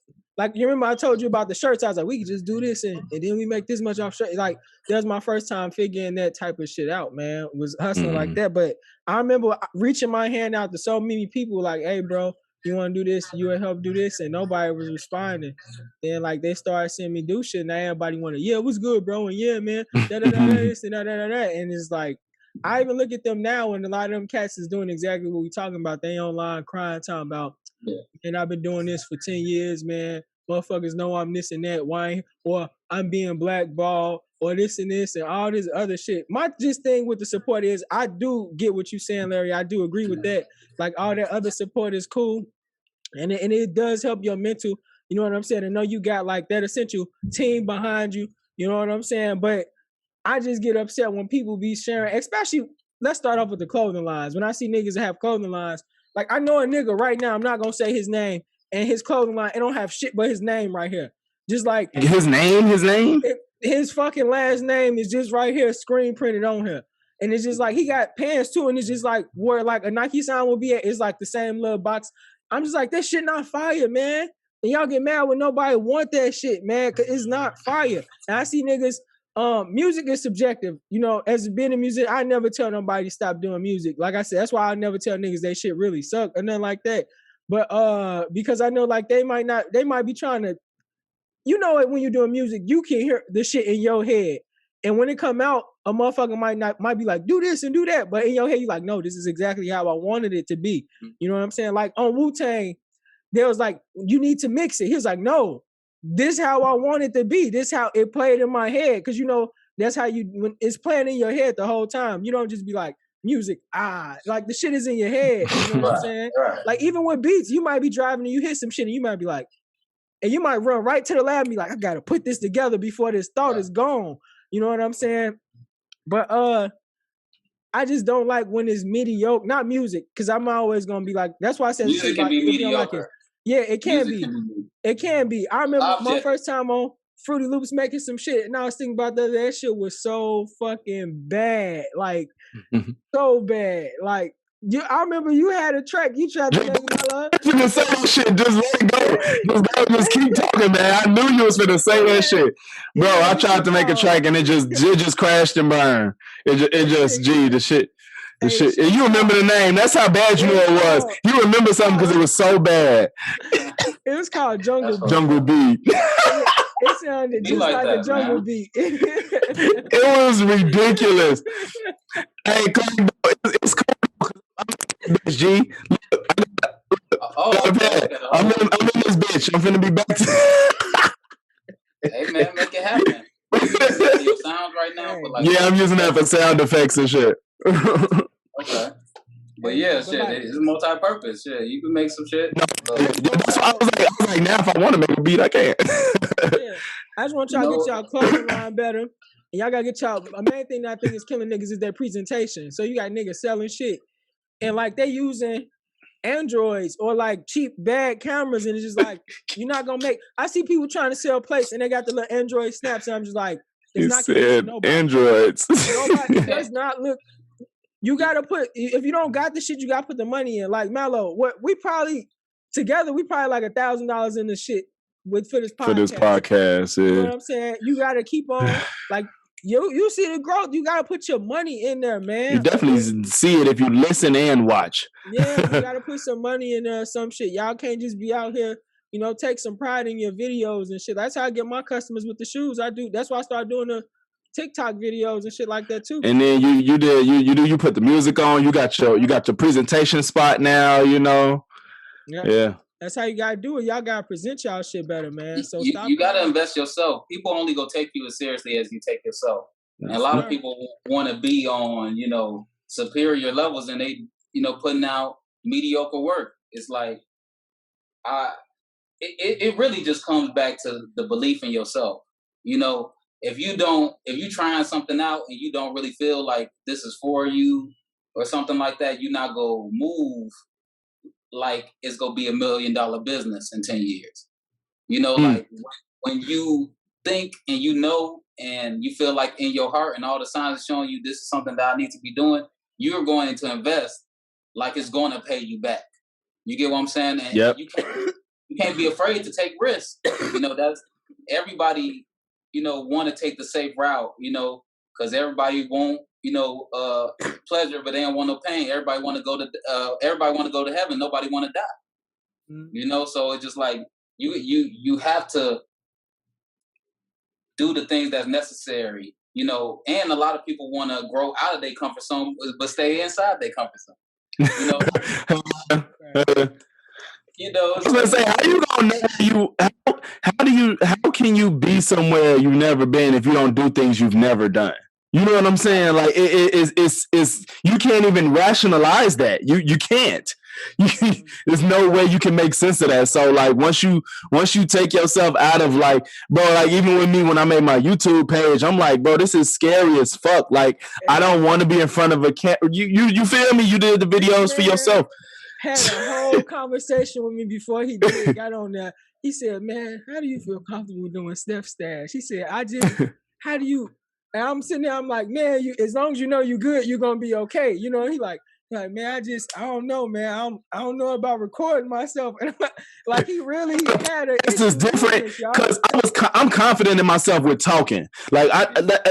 you remember I told you about the shirts? I was like, we could just do this and then we make this much off shirts. Like, that was my first time figuring that type of shit out, man. Was hustling like that. But I remember reaching my hand out to so many people like, hey, bro, you want to do this? You want to help do this? And nobody was responding. Then, like, they started seeing me do shit. And everybody wanted, yeah, what's good, bro? And yeah, man, this and that. And it's like, I even look at them now and a lot of them cats is doing exactly what we talking about. They online crying, talking about, and I've been doing this for 10 years, man. Motherfuckers know I'm this and that. Why? Or I'm being blackballed or this and all this other shit. My just thing with the support is I do get what you're saying, Larry. I do agree with that. Like, all that other support is cool. And it does help your mental, you know what I'm saying? I know you got like that essential team behind you, you know what I'm saying? But I just get upset when people be sharing, especially, let's start off with the clothing lines. When I see niggas that have clothing lines, like, I know a nigga right now, I'm not going to say his name, and his clothing line, it don't have shit but his name right here. Just like... His name? His fucking last name is just right here, screen printed on here. And it's just like, he got pants too, and it's just like where like a Nike sign will be at, it's like the same little box. I'm just like, that shit not fire, man. And y'all get mad when nobody want that shit, man, because it's not fire. And I see niggas, music is subjective. You know, as being a musician, I never tell nobody to stop doing music. Like I said, that's why I never tell niggas that shit really suck or nothing like that. But because I know like they might be trying to, you know it, when you're doing music, you can hear the shit in your head. And when it come out, a motherfucker might be like, do this and do that. But in your head, you're like, no, this is exactly how I wanted it to be. You know what I'm saying? Like on Wu-Tang, there was like, you need to mix it. He was like, no, this is how I want it to be. This is how it played in my head. Cause you know, that's how when it's playing in your head the whole time. You don't just be like, music, like the shit is in your head. You know what I'm saying? Like even with beats, you might be driving and you hit some shit and you might be like, and you might run right to the lab and be like, I gotta put this together before this thought is gone. You know what I'm saying? But I just don't like when it's mediocre, not music, because I'm always gonna be like, that's why I said music can be mediocre. Yeah, it can Music be. can be. It can be. I remember my Object. first time on Fruity Loops making some shit, and I was thinking about that shit was so fucking bad, like so bad. Like I remember you had a track you tried to make my love. You can say that shit. Just let it go. Just keep talking, man. I knew you was finna say that shit, bro. Yeah, I tried to make a track and it just crashed and burned. It just the shit. The shit. And you remember the name. That's how bad you knew it was. You remember something because it was so bad. It was called Jungle Beat. Jungle Beat. It sounded just like a jungle beat. It was ridiculous. Hey, it's cool. G. I'm in this bitch. I'm finna be back. Hey man, make it happen. Your sounds right now, but like I'm using that for sound effects and shit. Okay. But yeah, shit, it's multi-purpose. Shit, you can make some shit. That's why I was like, now if I want to make a beat, I can. I just want y'all to get y'all clothing line better. And y'all gotta get y'all. A main thing that I think is killing niggas is their presentation. So you got niggas selling shit, and like they using Androids or like cheap bad cameras, and it's just like you're not gonna make. I see people trying to sell plates, and they got the little Android snaps, and I'm just like, it's not said Androids. Nobody does not look. You gotta put, if you don't got the shit, you gotta put the money in. Like Mello, we probably like $1,000 in the shit for this podcast. Yeah. You know what I'm saying? You gotta keep on like you see the growth. You gotta put your money in there, man. You definitely see it if you listen and watch. Yeah, you gotta put some money in there. Some shit. Y'all can't just be out here. Take some pride in your videos and shit. That's how I get my customers with the shoes. I do. That's why I started doing the TikTok videos and shit like that too. And then you put the music on. You got your presentation spot now. Yeah. That's how you gotta do it. Y'all gotta present y'all shit better, man. So you gotta invest yourself. People only gonna take you as seriously as you take yourself. And a lot of people want to be on superior levels, and they putting out mediocre work. It's like it really just comes back to the belief in yourself. If you trying something out and you don't really feel like this is for you or something like that, you're not gonna move like it's gonna be $1 million business in 10 years. Like when you think and and you feel like in your heart and all the signs are showing you this is something that I need to be doing, you're going to invest like it's going to pay you back. You get what I'm saying? And you can't be afraid to take risks. That's everybody. Want to take the safe route, because everybody want, pleasure, but they don't want no pain. Everybody want to go to heaven. Nobody want to die. Mm-hmm. So it's just like you have to do the things that's necessary, and a lot of people want to grow out of their comfort zone, but stay inside their comfort zone. I was gonna say, how you gonna know how can you be somewhere you've never been if you don't do things you've never done? You know what I'm saying? Like it's you can't even rationalize that. You can't. There's no way you can make sense of that. So like once you take yourself out of like, bro, like even with me when I made my YouTube page, I'm like, bro, this is scary as fuck. Like I don't want to be in front of a camera. You feel me? You did the videos for yourself. Had a whole conversation with me before he got on there. He said, man, how do you feel comfortable doing Steph Stash? He said, how do you, and I'm sitting there, I'm like, man, as long as you know you're good, you're going to be okay. He like, man, I don't know, man. I don't know about recording myself. And like he really had it. This is different because I'm confident in myself with talking. Like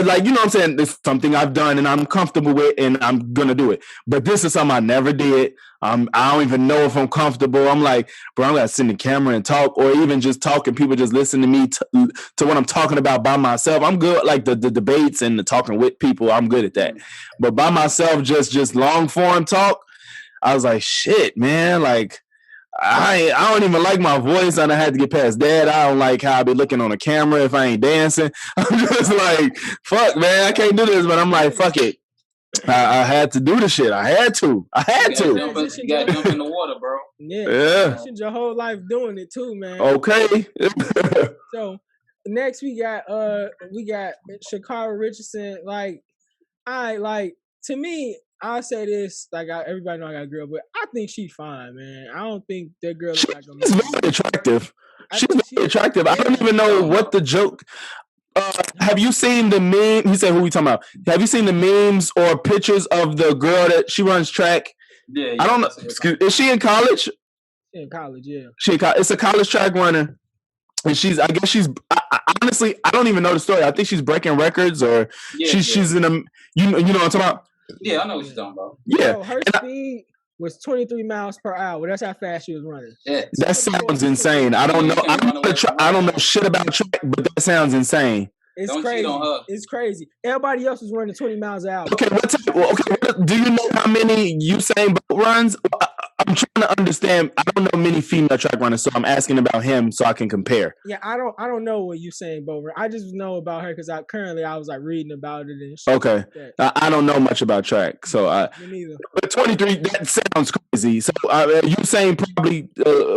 like you know what I'm saying? It's something I've done and I'm comfortable with and I'm gonna do it. But this is something I never did. I don't even know if I'm comfortable. I'm like, bro, I'm gonna sit in the camera and talk, or even just talk and people just listen to me to what I'm talking about by myself. I'm good like the debates and the talking with people. I'm good at that. But by myself, just long form talk, I was like, shit, man, like I don't even like my voice, and I had to get past that. I don't like how I be looking on the camera if I ain't dancing. I'm just like, fuck, man, I can't do this. But I'm like, fuck it. I had to do the shit. I had to. You gotta jump in the water, bro. Yeah. You your whole life doing it too, man. Okay. So next we got Shakara Richardson. Like, to me, I'll say this, like everybody know I got a girl, but I think she fine, man. I don't think that girl She's look like a man. very attractive. I She's think very attractive. I don't even know what the joke. Have you seen the meme? He said, "Who we talking about?" Have you seen the memes or pictures of the girl that she runs track? Yeah, I don't know. Is she in college? She in college, yeah. It's a college track runner, and I guess she's. Honestly, I don't even know the story. I think she's breaking records, or she's in a. You know what I'm talking about? Yeah, I know what you're talking about. Yeah, so her speed was 23 miles per hour. That's how fast she was running. Yeah. That sounds insane. I don't know. I don't know shit about track, but that sounds insane. It's crazy. It's crazy. Everybody else was running 20 miles an hour. Okay, do you know how many Usain Bolt runs? I'm trying to understand. I don't know many female track runners, so I'm asking about him so I can compare. Yeah, I don't know what Usain Bolt. I just know about her because I was like reading about it and shit. Okay, like I don't know much about track, so me neither. But 23, that sounds crazy. So Usain probably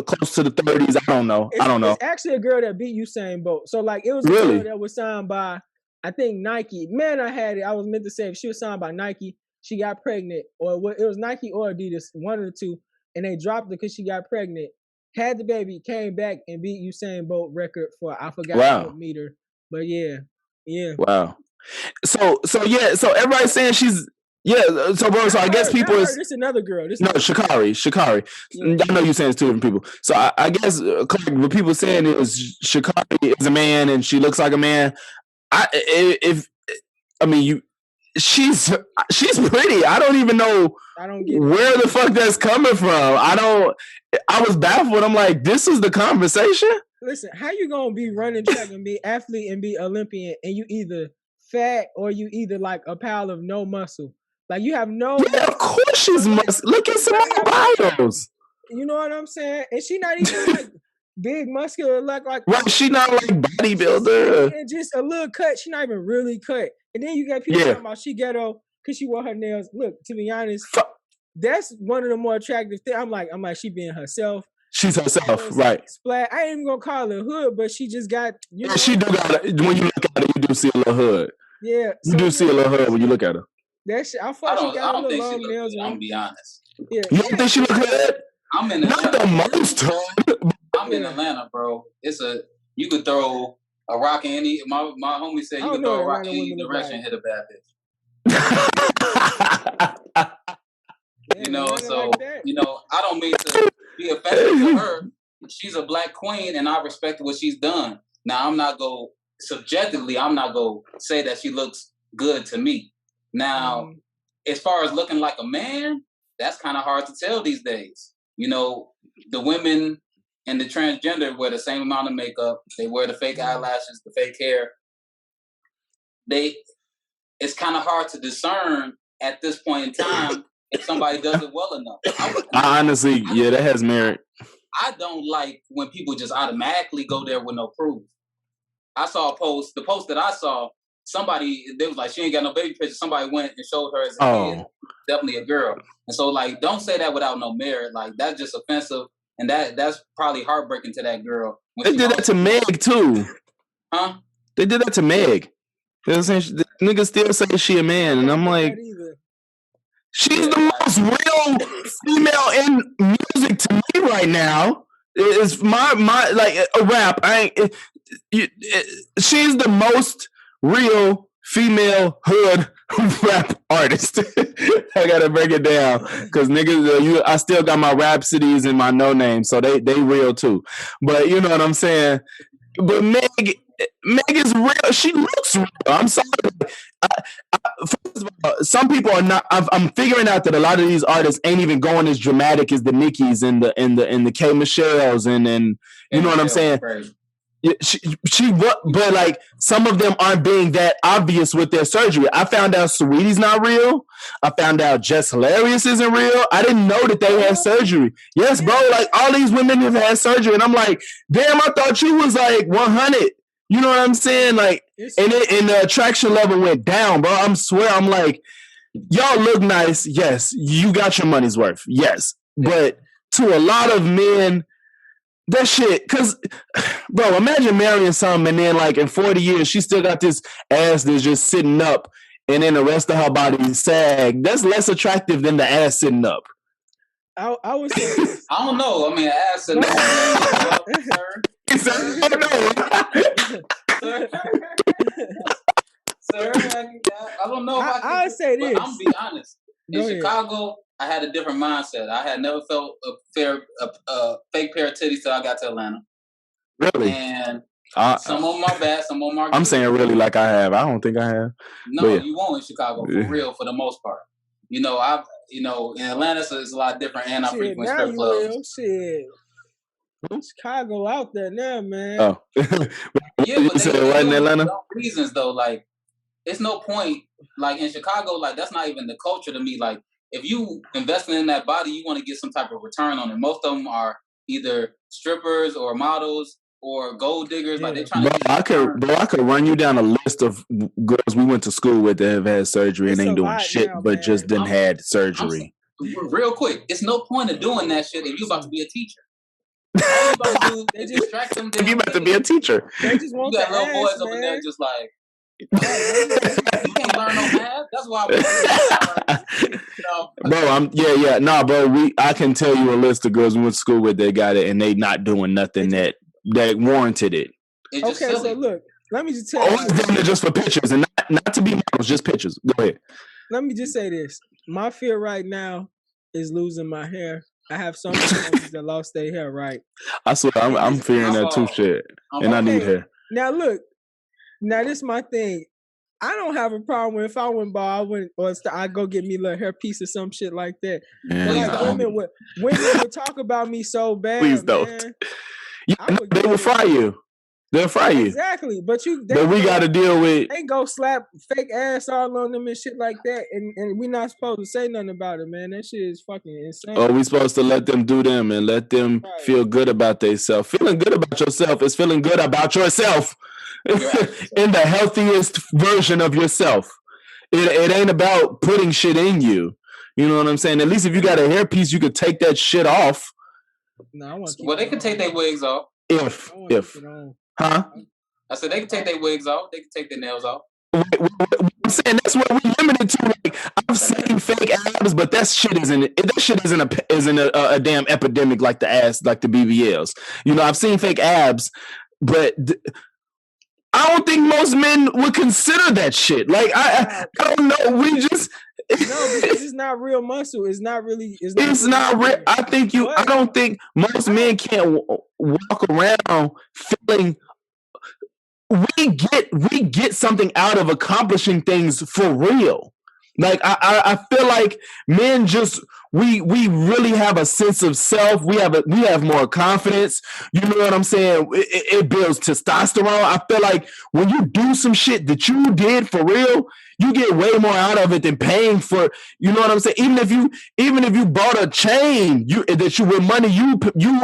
close to the 30s. I don't know. It's actually a girl that beat Usain Bolt. So like it was a girl that was signed by I think Nike. Man, I was meant to say if she was signed by Nike, she got pregnant, or it was Nike or Adidas, one of the two. And they dropped her because she got pregnant, had the baby, came back and beat Usain Bolt record for I forgot what meter, but yeah. Wow. So everybody's saying she's So bro, so I guess people is this another girl. Sha'Carri. Yeah. I know you're saying it's two different people. So I guess what people saying is Sha'Carri is a man and she looks like a man. She's pretty. I don't even know where the fuck that's coming from. I was baffled. I'm like, this is the conversation? Listen, how you gonna be running track and be athlete and be Olympian and you either fat or you either like a pile of no muscle? Like you have no Yeah, of course she's muscle. Look at some of her bios. You know what I'm saying? And she not even like big muscular like right, she not like bodybuilder. And just a little cut. She not even really cut. And then you got people talking about she ghetto because she wore her nails. Look, to be honest, that's one of the more attractive things. I'm like, she being herself. She's herself, right? Splat. I ain't even gonna call her hood, but she just got. She do got. When you look at her, you do see a little hood. Yeah, you do see a little hood when you look at her. That shit. I don't think she look. I'm gonna be honest. Yeah. You don't think she look hood? I'm in Atlanta. Not the most hood. I'm in Atlanta, bro. You could throw a rock in any. My homie said you could throw a rock in any direction and hit a bad bitch. I don't mean to be offensive to her. She's a black queen, and I respect what she's done. Now, I'm not going to say that she looks good to me. Now, as far as looking like a man, that's kind of hard to tell these days. The women and the transgender wear the same amount of makeup. They wear the fake eyelashes, the fake hair. It's kind of hard to discern at this point in time if somebody does it well enough. Honestly, that has merit. I don't like when people just automatically go there with no proof. I saw a post. The post that I saw, they was like, she ain't got no baby picture. Somebody went and showed her as a kid. Definitely a girl. And so, like, don't say that without no merit. Like, that's just offensive. And that's probably heartbreaking to that girl. They did that to Meg, too. Huh? They did that to Meg. The nigga still say she a man. And I'm like, she's the most real female in music to me right now. It's my like a rap. She's the most real female hood rap artist. I gotta break it down because niggas, I still got my Rhapsodies and my No Name, so they real too. But you know what I'm saying. But Meg is real. She looks real. I'm sorry. First of all, some people are not. I'm figuring out that a lot of these artists ain't even going as dramatic as the Nickies and the K Michelles and you know what I'm saying. Right. But like some of them aren't being that obvious with their surgery. I found out Saweetie's not real. I found out Jess Hilarious isn't real. I didn't know that they had surgery. Yes, bro. Like all these women have had surgery, and I'm like, damn, I thought you was like 100. You know what I'm saying? Like, and the attraction level went down, bro. I'm like, y'all look nice. Yes, you got your money's worth. Yes, but to a lot of men. That shit, cause, bro, imagine marrying something and then like in 40 years she still got this ass that's just sitting up and then the rest of her body sag, that's less attractive than the ass sitting up. I would say I don't know. I mean, ass and sir, I don't know. I'll say this. But I'm gonna be honest. In Chicago, I had a different mindset. I had never felt a fake pair of titties till I got to Atlanta. Really? And some of them are bad, some of them are good. I'm saying really like I have. I don't think I have. No, you won't in Chicago for real for the most part. In Atlanta it's a lot different, and I frequent strip clubs. Shit. Chicago out there now, man. Oh. Yeah, but they right in Atlanta? Reasons though, like it's no point. Like in Chicago, like that's not even the culture to me. Like if you investing in that body, you want to get some type of return on it. Most of them are either strippers or models or gold diggers. Yeah. Like they're trying to. I could run you down a list of girls we went to school with that have had surgery and ain't doing shit, now, but just didn't had surgery. Real quick, it's no point of doing that shit if you about to be a teacher. All you about to do is distract them. If you about to be a teacher, they just want you got little boys over there just like. You can't learn no math. That's why bro. Bro, I can tell you a list of girls we went to school with that got it, and they not doing nothing that warranted it. Okay, so look, let me just tell you. Doing it just for pictures and not to be models, just pictures. Go ahead. Let me just say this: my fear right now is losing my hair. I have so many friends that lost their hair. Right. I swear, I'm fearing that too, shit, and I need hair. Now look. Now this is my thing. I don't have a problem with if I went by, I go get me a little hair piece or some shit like that. Like women would talk about me so bad. Please don't. Man. Yeah, they will fry you. They'll fry you. Exactly. But we got to deal with. They go slap fake ass all on them and shit like that, and we not supposed to say nothing about it, man. That shit is fucking insane. Oh, we supposed to let them do them and let them feel good about themselves. Feeling good about yourself is feeling good about yourself. In the healthiest version of yourself. It ain't about putting shit in you. You know what I'm saying? At least if you got a hairpiece, you could take that shit off. No, they can take their wigs off. If. Huh? I said they can take their wigs off. They can take their nails off. I'm saying that's what we limited to. Like I've seen fake abs, but that shit isn't a damn epidemic like the ass, like the BBLs. I've seen fake abs, but I don't think most men would consider that shit. Like I don't know. We just because it's not real muscle. It's not really. It's not real. I don't think most men can't walk around feeling. We get something out of accomplishing things for real. Like I feel like men just we really have a sense of self. We have more confidence. You know what I'm saying? It builds testosterone. I feel like when you do some shit that you did for real, you get way more out of it than paying for. You know what I'm saying? Even if you bought a chain with money you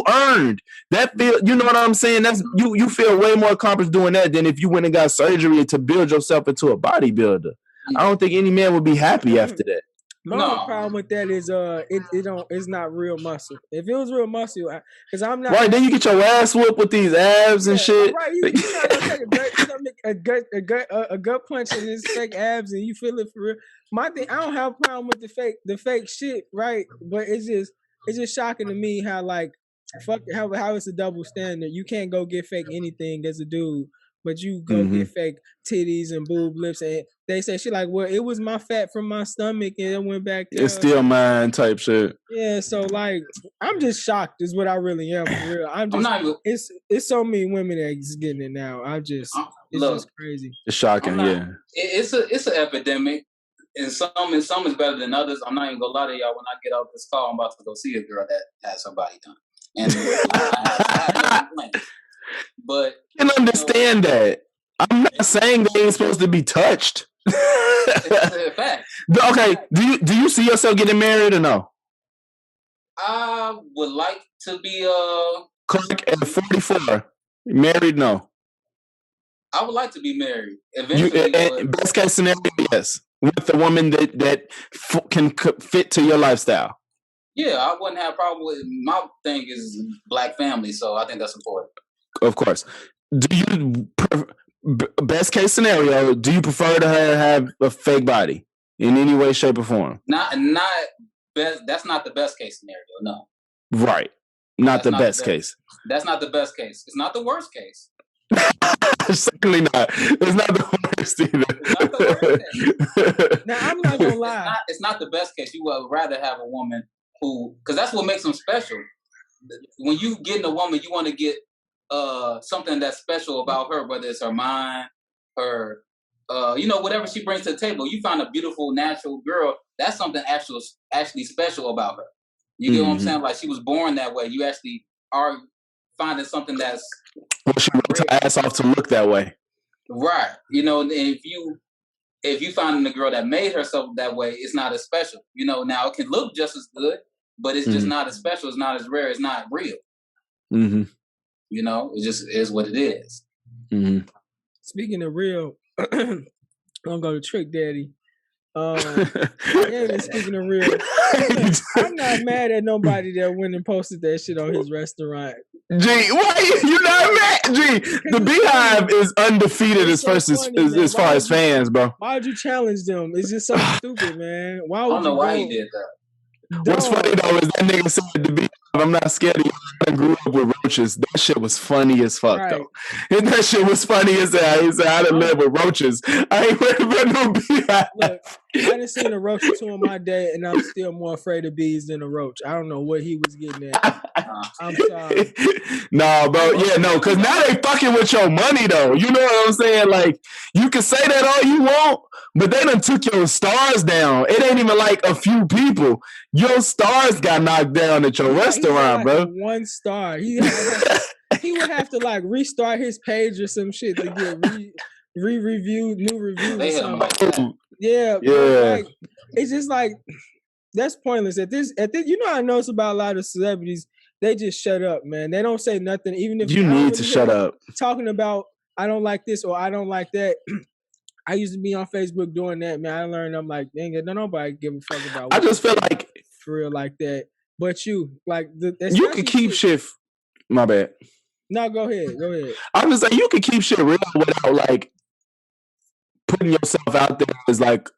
earned, that feel. You know what I'm saying? That's you feel way more accomplished doing that than if you went and got surgery to build yourself into a bodybuilder. I don't think any man would be happy after that. My only problem with that is it's not real muscle. If it was real muscle, because I'm not right. Then you get your ass whooped with these abs and shit. Right, you trying to take a gut punch in his fake abs and you feel it for real. My thing, I don't have a problem with the fake shit, right? But it's just shocking to me how how it's a double standard. You can't go get fake anything as a dude. But you go get fake titties and boob lips, and they say shit like, "Well, it was my fat from my stomach, and it went back there." It's still mine, type shit. Yeah, so like, I'm just shocked. Is what I really am for real. It's so many women that's getting it now. It's just crazy. It's shocking, yeah. It's an epidemic, and some is better than others. I'm not even gonna lie to y'all. When I get off this call, I'm about to go see a girl that has her body done, and I have no complaints. But I can understand that. I'm not saying they ain't supposed to be touched. It's a fact. Okay, do you see yourself getting married or no? I would like to be Clark at 44. Married, no. I would like to be married eventually. Best case scenario, yes, with a woman that can fit to your lifestyle. Yeah, I wouldn't have a problem with. My thing is black family, so I think that's important. Of course. Do you best case scenario, do you prefer to have a fake body in any way, shape, or form? Not best. That's not the best case scenario. No. Right. Not the best case. That's not the best case. It's not the worst case. Certainly not. It's not the worst either. It's not the worst case. Now, I'm not gonna lie. It's not the best case. You would rather have a woman who, because that's what makes them special. When you get a woman, you want to get something that's special about her, whether it's her mind, her, whatever she brings to the table. You find a beautiful, natural girl. That's something actually special about her. You get what I'm saying? Like, she was born that way. You actually are finding something that's... Well, she worked her ass off to look that way. Right. And if you find a girl that made herself that way, it's not as special. Now it can look just as good, but it's just not as special. It's not as rare. It's not real. Mm-hmm. It just is what it is. Mm-hmm. Speaking of real, I'm gonna go to Trick Daddy. Speaking of real, I'm not mad at nobody that went and posted that shit on his restaurant. G, why you not mad? G, the Beehive is undefeated as far as fans, bro. Why'd you challenge them? It's just so stupid, man. Why would I don't know why he did that. What's funny though is that nigga said the Beehive, I'm not scared of you. I grew up with roaches. That shit was funny as fuck, though. And that shit was funny as hell. He said, I done live with roaches. I ain't worried about no Beehive. Look, I done seen a roach or two in my day, and I'm still more afraid of bees than a roach. I don't know what he was getting at. I'm sorry. No, bro. Yeah, no, because now they fucking with your money, though. You know what I'm saying? Like, you can say that all you want, but they done took your stars down. It ain't even like a few people. Your stars got knocked down at your restaurant, bro. 1 star. He would have to like restart his page or some shit to get re-reviewed, new reviews or something. Yeah. Like, it's just like, that's pointless. At this, I notice about a lot of celebrities, they just shut up, man. They don't say nothing, even if you need to shut up. Talking about, I don't like this or I don't like that. I used to be on Facebook doing that, man. I learned, I'm like, dang it, nobody give a fuck about. I just feel like for real like that. But you, like, you can keep shit. My bad. No, go ahead. I'm just saying you can keep shit real without like putting yourself out there as like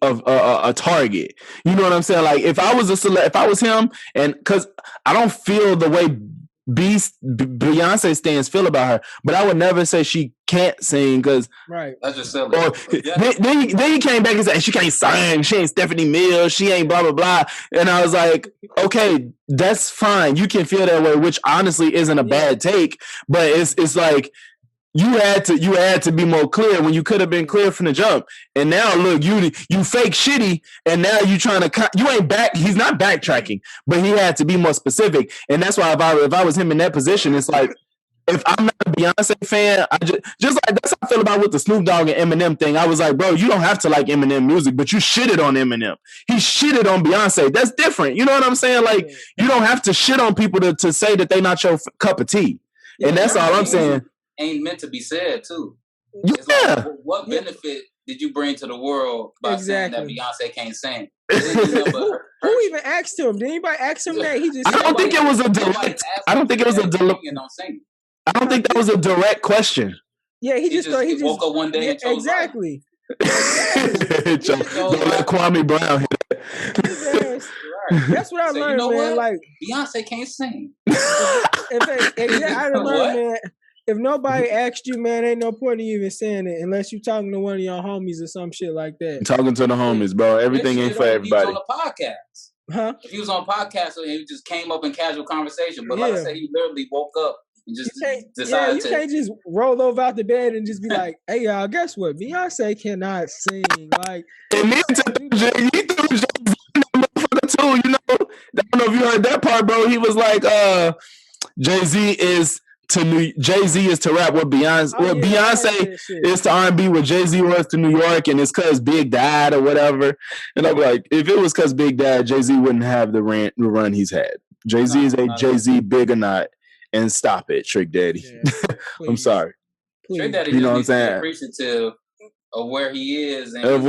a target. You know what I'm saying? Like if I was if I was him, and because I don't feel the way Beyonce stands feel about her, but I would never say she can't sing because that's just silly. Or then he came back and said she can't sing, she ain't Stephanie Mills, she ain't blah blah blah, and I was like, okay, that's fine, you can feel that way, which honestly isn't a bad take, but it's like you had to be more clear when you could have been clear from the jump. And now look, you fake shitty, and now you trying to you ain't back. He's not backtracking, but he had to be more specific. And that's why if I was him in that position, it's like if I'm not a Beyonce fan, I just like that's how I feel about with the Snoop Dogg and Eminem thing. I was like, bro, you don't have to like Eminem music, but you shitted on Eminem. He shitted on Beyonce. That's different. You know what I'm saying? Like you don't have to shit on people to say that they not your cup of tea. And that's all I'm saying. Ain't meant to be said too. Yeah. Like, what benefit did you bring to the world by saying that Beyonce can't sing? Who even asked him? Did anybody ask him that? He just. I don't think it was a direct. I don't think it was a direct. I don't think that was a direct question. Yeah, he just woke up one day and chose exactly. Don't let Kwame Brown hit it. That's what I learned, man. Like Beyonce can't sing. I learned, man. If nobody asked you, man, ain't no point in you even saying it unless you talking to one of your homies or some shit like that. Talking to the homies, bro. Everything ain't for everybody. He was on a podcast. Huh? If he was on a podcast and he just came up in casual conversation, but like I said, he literally woke up and just decided to. You can't just roll over out the bed and just be like, "Hey, y'all, guess what? Beyonce cannot sing." Like, and then he threw Jay-Z too. You know, I don't know if you heard that part, bro. He was like, Jay-Z is to rap what Beyonce. Beyonce is to R&B what Jay-Z was to New York, and it's because Big died or whatever. And I'm like, if it was because Big died, Jay-Z wouldn't have the run he's had. Jay-Z is a Jay-Z big or not, and stop it, Trick Daddy. Yeah, I'm sorry. Trick Daddy, you know what I'm saying? Appreciative of where he is. And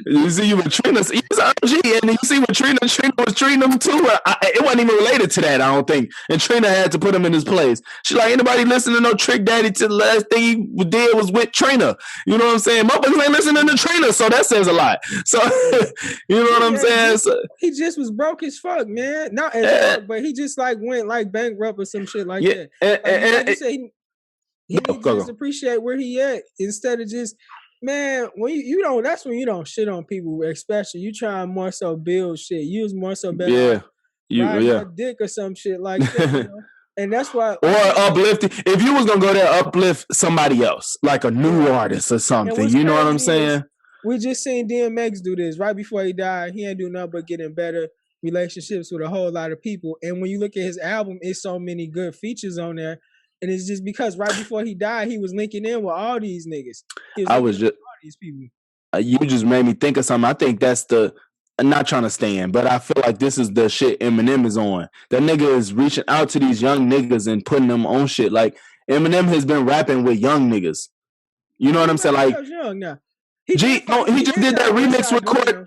you see with Trina, he's OG, and you see what Trina was treating him too. It wasn't even related to that, I don't think. And Trina had to put him in his place. She like, anybody listening to no Trick Daddy to the last thing he did was with Trina. You know what I'm saying? Motherfuckers ain't listening to Trina, so that says a lot. So you know what I'm saying? He just was broke as fuck, man. Not as fuck, but he just like went like bankrupt or some shit like that. Like you say, he needs to just appreciate where he at instead of just, man, when you don't, that's when you don't shit on people, especially you try more so build shit. You was more so better ride dick or some shit like that, you know? And that's why, or uplift. If you was gonna go there, uplift somebody else, like a new artist or something. You know what I'm saying? We just seen DMX do this right before he died. He ain't do nothing but getting better relationships with a whole lot of people. And when you look at his album, it's so many good features on there. And it's just because right before he died, he was linking in with all these niggas. All these people. You just made me think of something. I think that's I'm not trying to stand, but I feel like this is the shit Eminem is on. That nigga is reaching out to these young niggas and putting them on shit. Like Eminem has been rapping with young niggas. You know what I'm saying? Like young now. He just did that remix with Corday.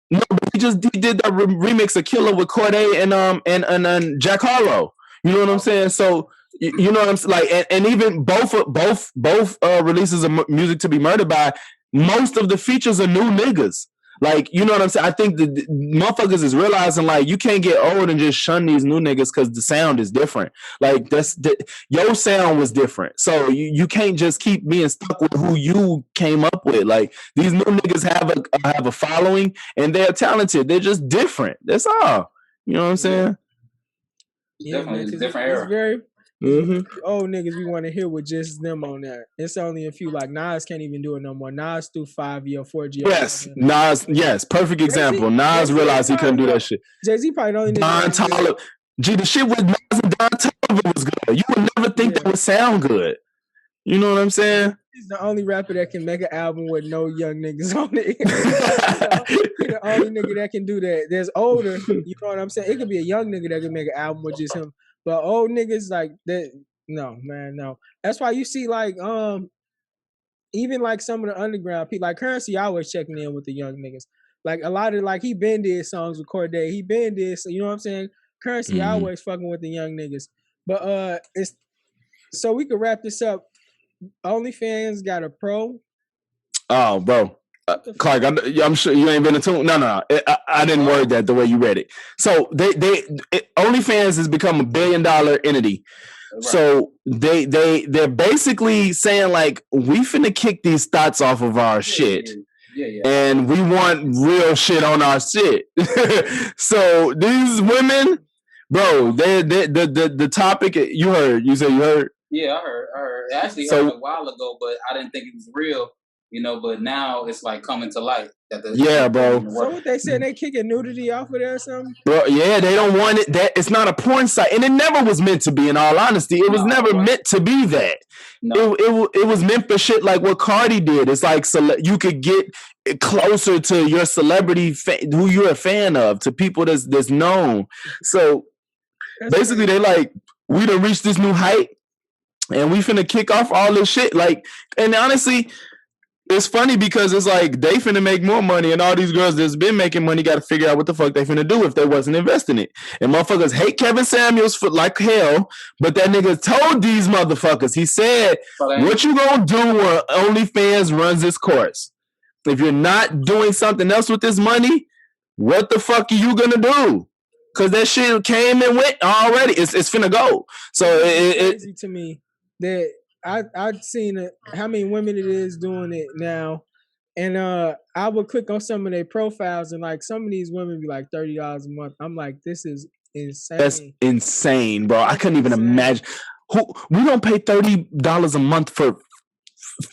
No, but he did that remix of Killer with Corday and Jack Harlow. You know what I'm saying? So you know what I'm saying? Like, and even both releases of Music to Be Murdered By, most of the features are new niggas. Like, you know what I'm saying? I think the motherfuckers is realizing, like, you can't get old and just shun these new niggas because the sound is different. Like, your sound was different. So you can't just keep being stuck with who you came up with. Like, these new niggas have a following and they're talented. They're just different. That's all. You know what I'm saying? Yeah, definitely a different era. It's very old niggas we want to hear with just them on there. It's only a few, like Nas can't even do it no more. Nas threw 5-year, 4G. Yes, Nas. Yes, perfect example. Nas realized he couldn't do that shit. Jay-Z probably the only Don Toliver. The shit with Nas and Don Toliver was good. You would never think that would sound good. You know what I'm saying? He's the only rapper that can make an album with no young niggas on it. He's the only nigga that can do that. There's older, you know what I'm saying? It could be a young nigga that can make an album with just him. But old niggas like that, no, man, no. That's why you see like even like some of the underground people, like Currency always checking in with the young niggas. Like a lot of like he been did songs with Corday. He been did, so you know what I'm saying? Currency always fucking with the young niggas. But it's so we could wrap this up. OnlyFans got a pro. Oh, bro. Clark, I'm sure you ain't been in tune. No. I didn't word that the way you read it. So OnlyFans has become $1 billion entity. Right. So they're basically saying like, we finna kick these thoughts off of our shit. Yeah. And we want real shit on our shit. So these women, bro, the topic you said you heard? Yeah, I heard. I actually heard a while ago, but I didn't think it was real. You know, but now it's like coming to light. Bro. So what they said, they kicking nudity off of there or something? Bro, yeah, they don't want it. That it's not a porn site, and it never was meant to be. In all honesty, it was never meant to be that. No. It was meant for shit like what Cardi did. It's like you could get closer to your celebrity who you're a fan of, to people that's known. So basically, they like, we done reached this new height, and we finna kick off all this shit. Like, and honestly, it's funny because it's like they finna make more money, and all these girls that's been making money got to figure out what the fuck they finna do if they wasn't investing it. And motherfuckers hate Kevin Samuels for like hell, but that nigga told these motherfuckers, he said, what you gonna do when OnlyFans runs its course? If you're not doing something else with this money, what the fuck are you gonna do? Because that shit came and went already. It's finna go. So it's crazy to me that I've seen how many women it is doing it now, and I would click on some of their profiles, and like some of these women be like $30 a month. I'm like, this is insane. That's insane, bro. I couldn't even imagine. We don't pay $30 a month for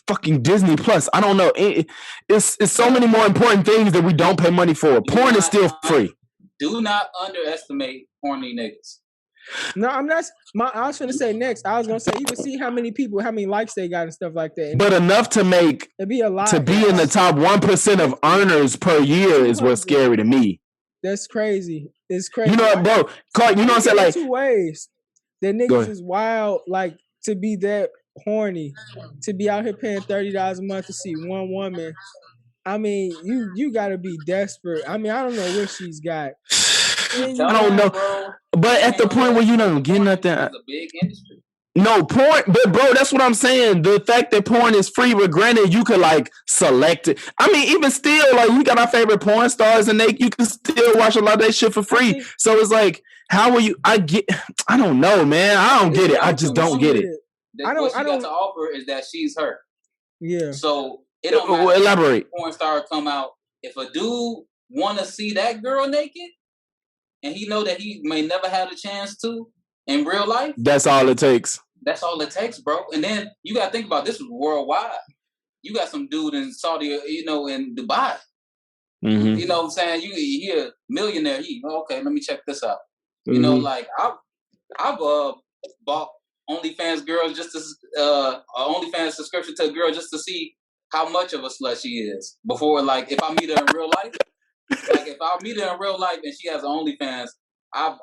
fucking Disney Plus. I don't know. It's so many more important things that we don't pay money for. Porn is still free. Do not underestimate horny niggas. No, I'm not. I was gonna say next. I was gonna say you can see how many likes they got and stuff like that. And but enough to make it'd be a lot. To be in the top 1% of earners per year is what's scary to me. That's crazy. It's crazy. You know what, bro? Clark, you know what I'm saying? Like 2 ways. The niggas is wild. Like to be that horny to be out here paying $30 a month to see one woman. I mean, you gotta be desperate. I mean, I don't know what she's got. I don't know, bro. but at the point where you don't get nothing, it's a big industry. No, porn, but bro, that's what I'm saying. The fact that porn is free, but granted, you could like select it. I mean, even still, like we got our favorite porn stars, and you can still watch a lot of that shit for free. So it's like, how will you? I don't know, man. I don't get it. I just don't get it. What she got to offer is that she's her. Yeah. So it don't matter. Elaborate. Porn star come out. If a dude want to see that girl naked, and he know that he may never have a chance to in real life, that's all it takes. That's all it takes, bro. And then you got to think about this is worldwide. You got some dude in Saudi, in Dubai. Mm-hmm. You know what I'm saying? He a millionaire. Okay, let me check this out. You know, like I've bought OnlyFans girls just to OnlyFans subscription to a girl just to see how much of a slut she is before, like, if I meet her in real life. Like, if I meet her in real life and she has an OnMeFans, I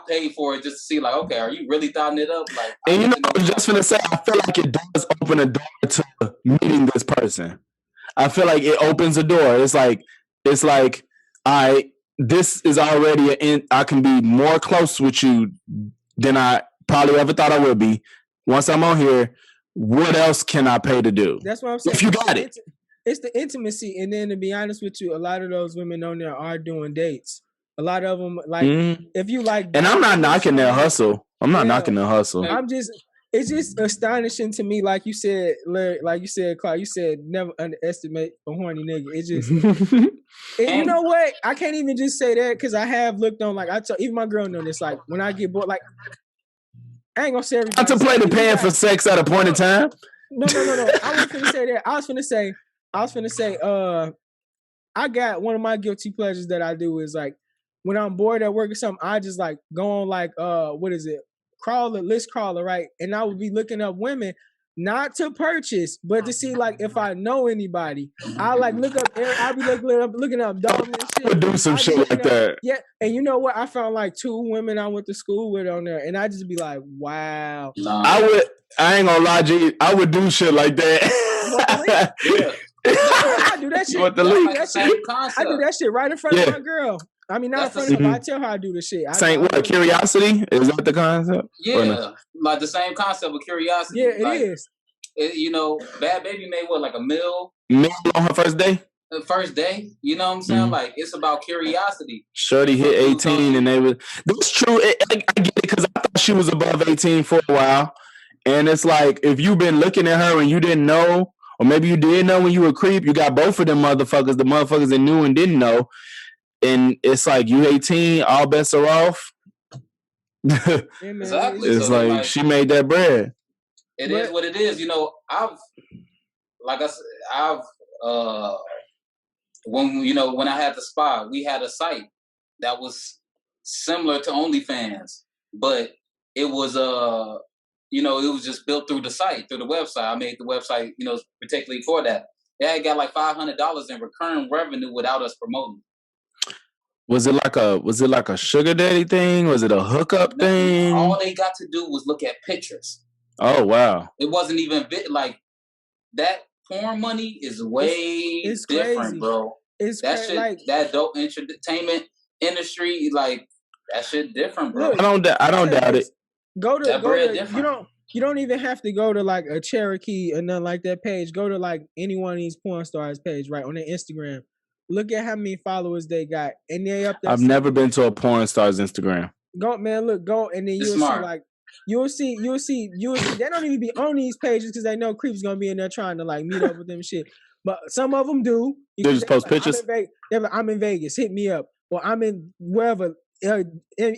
paid for it just to see, like, okay, are you really thotting it up? Like, and I was just gonna say, I feel like it does open a door to meeting this person. I feel like it opens a door. It's like, this is already I can be more close with you than I probably ever thought I would be. Once I'm on here, what else can I pay to do? That's what I'm saying. If you got it. It's the intimacy, and then to be honest with you, a lot of those women on there are doing dates. A lot of them, like, if you like, and I'm not knocking their hustle. I'm not knocking their hustle. It's just astonishing to me, like you said, Larry, like you said, Clark, you said never underestimate a horny nigga. It's just, and you know what? I can't even just say that because I have looked on, like, even my girl know this. Like, when I get bored, like, I ain't gonna say everybody. Contemplating paying for sex at a point in time. No. I wasn't finna say that. I was finna say, I got one of my guilty pleasures that I do is, like, when I'm bored at work or something, I just, like, go on, like, list crawler, right? And I would be looking up women, not to purchase, but to see, like, if I know anybody. I, like, look up, I'll be looking up dogs and shit. I would do some shit like that. Yeah, and you know what? I found, like, 2 women I went to school with on there, and I just be like, wow. I ain't gonna lie, G, I would do shit like that. I do that shit. What the leak? I do that shit right in front of my girl. I mean, not in front of her, but I tell her I do the shit. Curiosity? Is that the concept? Yeah, like the same concept of curiosity. Yeah, it is. Bad Baby made what, like $1 million on her first day? The first day, you know what I'm saying? Like, it's about curiosity. Shorty hit 18 and that's true. I get it because I thought she was above 18 for a while. And it's like, if you've been looking at her and you didn't know, or maybe you did know when you were a creep, you got both of them motherfuckers, the motherfuckers that knew and didn't know. And it's like, you 18, all bets are off. Exactly. It's so like she made that bread. It is what it is. When I had the spa, we had a site that was similar to OnlyFans, but it was it was just built through the site, through the website. I made the website, particularly for that. It had got like $500 in recurring revenue without us promoting. Was it like a sugar daddy thing? Was it a hookup thing? All they got to do was look at pictures. Oh wow! It wasn't even like that. Porn money is it's different, crazy. Bro. It's that shit. Like, that dope entertainment industry, like that shit, different, bro. Look, I don't doubt it. You don't even have to go to like a Cherokee or nothing like that page. Go to like any one of these porn stars page, right, on their Instagram. Look at how many followers they got, and they up there. I've never been to a porn star's Instagram. Go, and then you'll see like you'll see. They don't even be on these pages because they know creeps gonna be in there trying to like meet up with them shit. But some of them do. They just post pictures. I'm in Vegas. Hit me up, or I'm in wherever.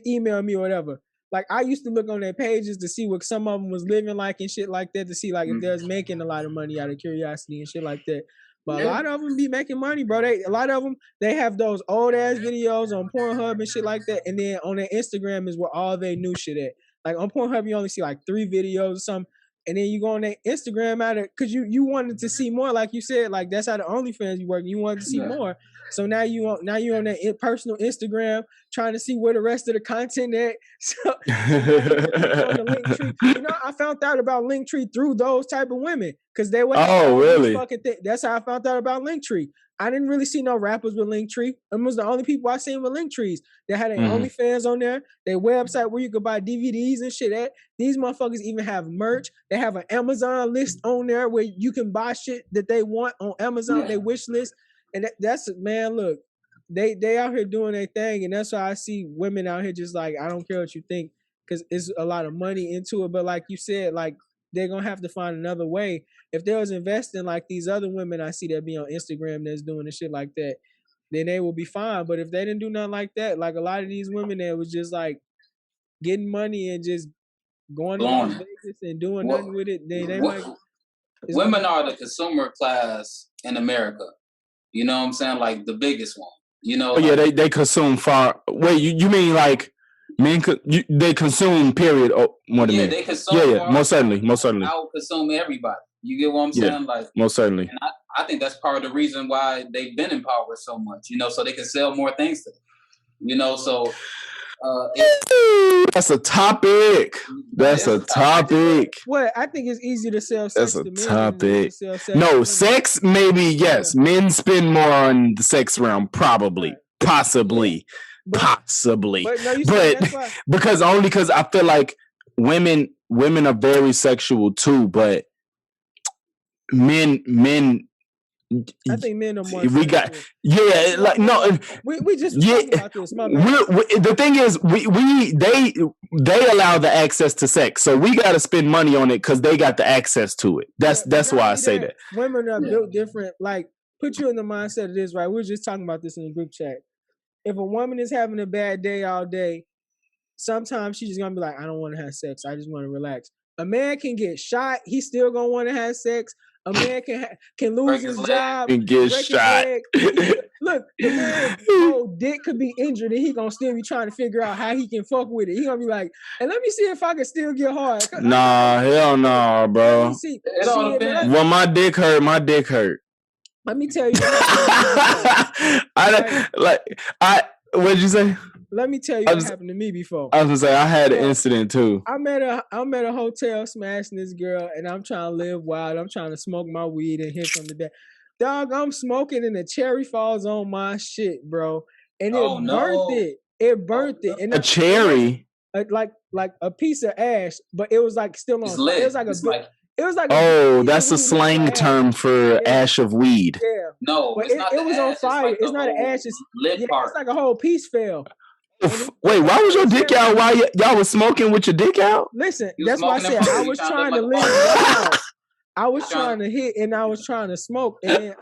Email me or whatever. Like, I used to look on their pages to see what some of them was living like and shit like that, to see like if they're making a lot of money out of curiosity and shit like that. But a lot of them be making money, bro. A lot of them, they have those old ass videos on Pornhub and shit like that. And then on their Instagram is where all they new shit at. Like on Pornhub, you only see like 3 videos or something. and then you go on their Instagram out it because you wanted to see more, like you said, like that's how the OnlyFans you work. You wanted to see more, so now you on that personal Instagram trying to see where the rest of the content at. So now you on the Linktree. You know, I found out about Linktree through those type of women because they were really fucking that's how I found out about Linktree. I didn't really see no rappers with Linktree. Them was the only people I seen with Linktrees. They had their OnlyFans on there, their website where you could buy DVDs and shit at. These motherfuckers even have merch. They have an Amazon list on there where you can buy shit that they want on Amazon, they wish list. And that's man, look, they out here doing their thing, and that's why I see women out here just like, I don't care what you think, because it's a lot of money into it. But like you said, like they're gonna have to find another way. If they was investing like these other women I see that be on Instagram that's doing the shit like that, then they will be fine. But if they didn't do nothing like that, like a lot of these women that was just like getting money and just going to Las Vegas and doing nothing with it, they might. Women are the consumer class in America. You know what I'm saying? Like the biggest one. You know? Oh, yeah, they consume far. Wait, you mean like men? They consume. Period. More than men. They consume. Yeah, most certainly. I would consume everybody. You get what I'm saying? Like most certainly. And I think that's part of the reason why they've been in power so much. You know, so they can sell more things to them. You know, so. That's a topic. That's a topic. Well, I think it's easy to sell sex. That's a topic. No, sex, maybe, yes. Men spend more on the sex realm, probably, possibly. But because I feel like women are very sexual too, but men I think men are more. We got like no. We just talking about this. The thing is, they allow the access to sex, so we got to spend money on it because they got the access to it. That's why I say that. Women are built different. Like, put you in the mindset of this, right? We were just talking about this in the group chat. If a woman is having a bad day all day, sometimes she's just gonna be like, I don't want to have sex. I just want to relax. A man can get shot. He's still gonna want to have sex. A man can lose his job and get shot. Look, the man's whole dick could be injured, and he gonna still be trying to figure out how he can fuck with it. He gonna be like, and let me see if I can still get hard. Nah, hell no, bro. Well, my dick hurt. Let me tell you. What'd you say? Let me tell you what happened to me before. I was gonna say I had an incident too. I'm at a hotel smashing this girl, and I'm trying to live wild. I'm trying to smoke my weed and hit from the dead. Dog, I'm smoking and the cherry falls on my shit, bro. And it burnt it. It burnt it. And a cherry? Like a piece of ash, but it was like still on. It was like it was like that's a slang term for ash of weed. Yeah. No, but it was on fire. It's not an ash. It's like a whole piece fell. Wait, why was your dick out while y'all was smoking with your dick out? Listen, that's why I said I was trying to live wild. I was trying to hit and I was trying to smoke. And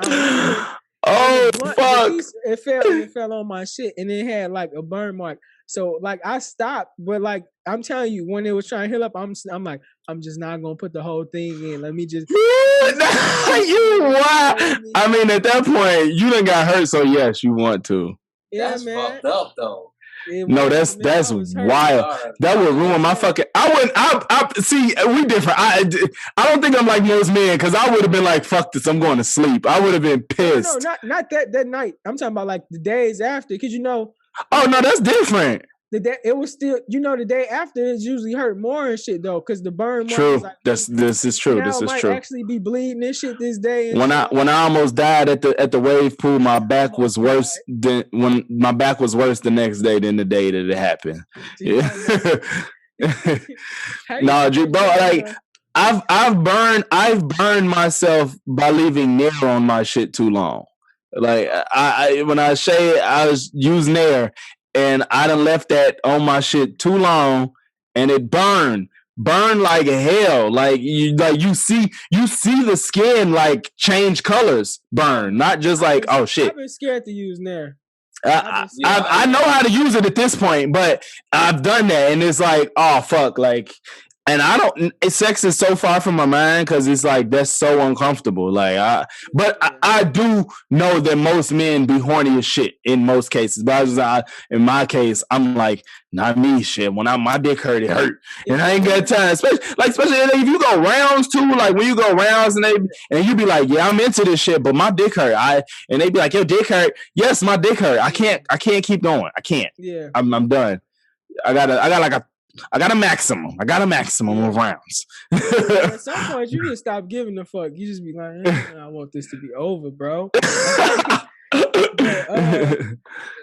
fuck! It fell on my shit and it had like a burn mark. So like I stopped, but like I'm telling you, when it was trying to heal up, I'm like, I'm just not gonna put the whole thing in. Let me just. I mean, at that point, you done got hurt, so yes, you want to. Yeah, that's man. Fucked up though. No, that's wild. That would ruin my fucking. I see. We different. I don't think I'm like most men because I would have been like, "Fuck this, I'm going to sleep." I would have been pissed. No, not that night. I'm talking about like the days after, because you know. Oh no, that's different. It was still, the day after it's usually hurt more and shit though, because the burn. True. Like, this is true. This is true. Actually be bleeding and shit this day. When I almost died at the wave pool, my back was worse the next day than the day that it happened. Yeah. No, bro. Like I've burned myself by leaving nair on my shit too long. Like when I shave, I was using nair. And I done left that on my shit too long, and it burned like hell. Like you see the skin like change colors, burn, not just like oh shit. I've been scared to use Nair. I know how to use it at this point, but I've done that, and it's like oh fuck, like And I don't. Sex is so far from my mind because it's like that's so uncomfortable. Like, I do know that most men be horny as shit in most cases. But in my case, I'm like, not me. Shit, when my dick hurt, it hurt, and I ain't got time. Especially if you go rounds too. Like when you go rounds and you be like, yeah, I'm into this shit, but my dick hurt. And they be like, your dick hurt. Yes, my dick hurt. I can't keep going. I can't. Yeah, I'm done. I got a maximum. I got a maximum of rounds. At some point, you just stop giving a fuck. You just be like, I want this to be over, bro.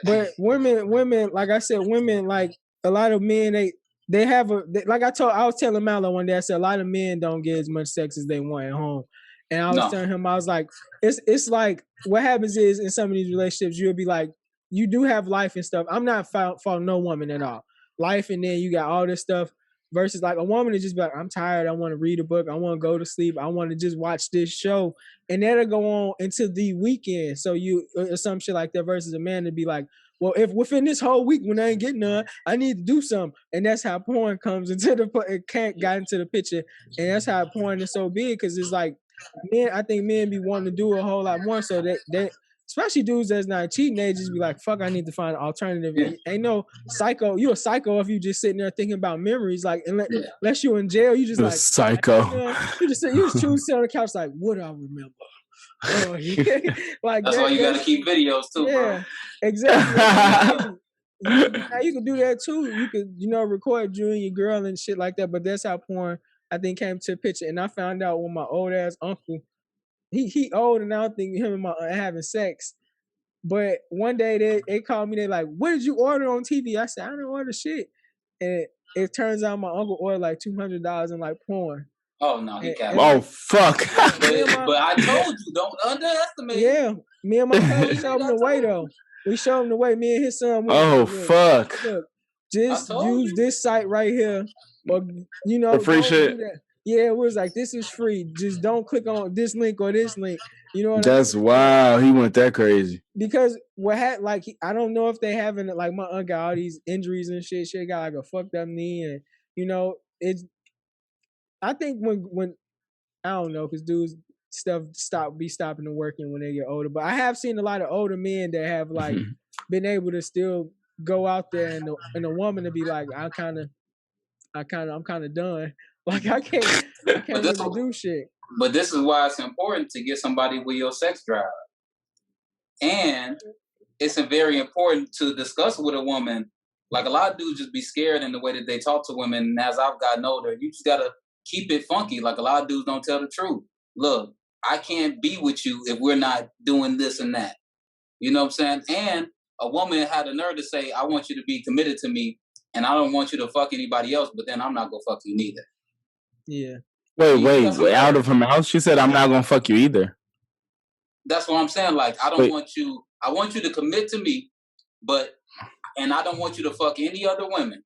But women, like I said, women, like a lot of men, they have like I was telling Mallow one day, I said a lot of men don't get as much sex as they want at home. And I was telling him, I was like, it's like what happens is in some of these relationships, you'll be like, you do have life and stuff. I'm not faulting no woman at all. Life, and then you got all this stuff versus like a woman to just be like, I'm tired, I want to read a book, I want to go to sleep, I want to just watch this show, and that'll go on until the weekend. So you or some shit like that versus a man to be like, well, if within this whole week when I ain't getting none, I need to do something. And that's how porn comes into got into the picture. And that's how porn is so big, because it's like I think men be wanting to do a whole lot more, so that especially dudes that's not cheating, they just be like, fuck, I need to find an alternative. Yeah. Ain't no psycho. You a psycho if you just sitting there thinking about memories. Like, unless you're in jail, you just like psycho. You just choose to sit on the couch like, what I remember. Oh, yeah. Like that's why you got to keep videos too, bro. Exactly. Now you can do that too. You could, record you and your girl and shit like that. But that's how porn, I think, came to the picture. And I found out when my old ass uncle, he old, and I don't think him and my aunt having sex. But one day they called me. They like, what did you order on TV? I said, I didn't order shit. And it turns out my uncle ordered like $200 in like porn. Oh no, he can't. Oh fuck! But I told you, don't underestimate. Yeah, me and my cousin showed him the way though. We showed him the way. Me and his son. Fuck! Look, just use this site right here, or for free shit. Yeah, it was like, this is free. Just don't click on this link or this link. You know what That's wow. He went that crazy. Because I don't know if they having like my aunt got all these injuries and shit. She got like a fucked up knee, and it's. I think when I don't know, because dudes stopping to working when they get older. But I have seen a lot of older men that have like been able to still go out there, and a woman to be like, I'm kind of done. Like I can't really do shit. But this is why it's important to get somebody with your sex drive. And it's very important to discuss with a woman. Like a lot of dudes just be scared in the way that they talk to women. And as I've gotten older, you just gotta keep it funky. Like a lot of dudes don't tell the truth. Look, I can't be with you if we're not doing this and that. You know what I'm saying? And a woman had the nerve to say, I want you to be committed to me, and I don't want you to fuck anybody else, but then I'm not gonna fuck you neither. Yeah. Wait, out of her mouth, she said, I'm not gonna fuck you either. That's what I'm saying. Like, I don't want you, I want you to commit to me, and I don't want you to fuck any other women,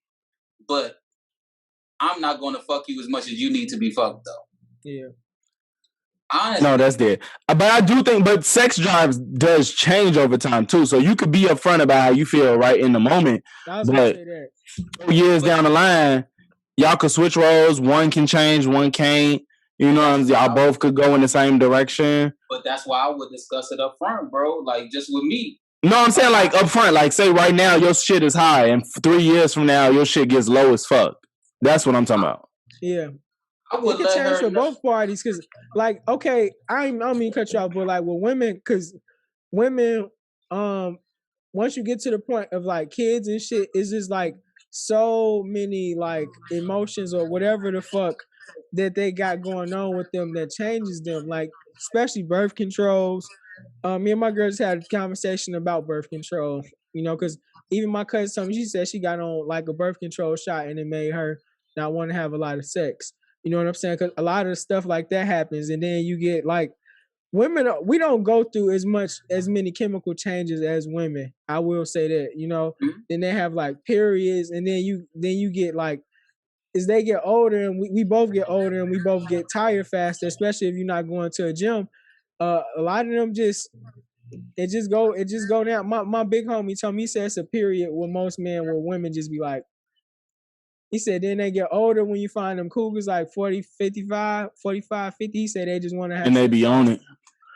but I'm not gonna fuck you as much as you need to be fucked though. Yeah. Honestly. No, that's dead. But I do think, sex drives does change over time too. So you could be upfront about how you feel right in the moment. I was gonna say that. 4 years down the line, y'all could switch roles. One can change, one can't. You know, y'all both could go in the same direction. But that's why I would discuss it up front, bro. Like, just with me. No, I'm saying like up front. Like, say right now your shit is high, and 3 years from now your shit gets low as fuck. That's what I'm talking about. Yeah. It can change for both parties, because, like, okay, I don't mean to cut you off, but like with women, because women, once you get to the point of like kids and shit, it's just like so many like emotions or whatever the fuck that they got going on with them that changes them, like especially birth controls. Me and my girl just had a conversation about birth control, because even my cousin told me, she said she got on like a birth control shot and it made her not want to have a lot of sex. You know what I'm saying? Because a lot of stuff like that happens, and then you get like women. We don't go through as many chemical changes as women. I will say that. Then they have like periods, and then you get like, as they get older, and we both get older, and we both get tired faster, especially if you're not going to a gym. A lot of them just go down. My big homie told me, he said it's a period with most men where women just be like, He said then they get older when you find them cougars like 40, 55, 45, 50. He said they just want to have and they be on it.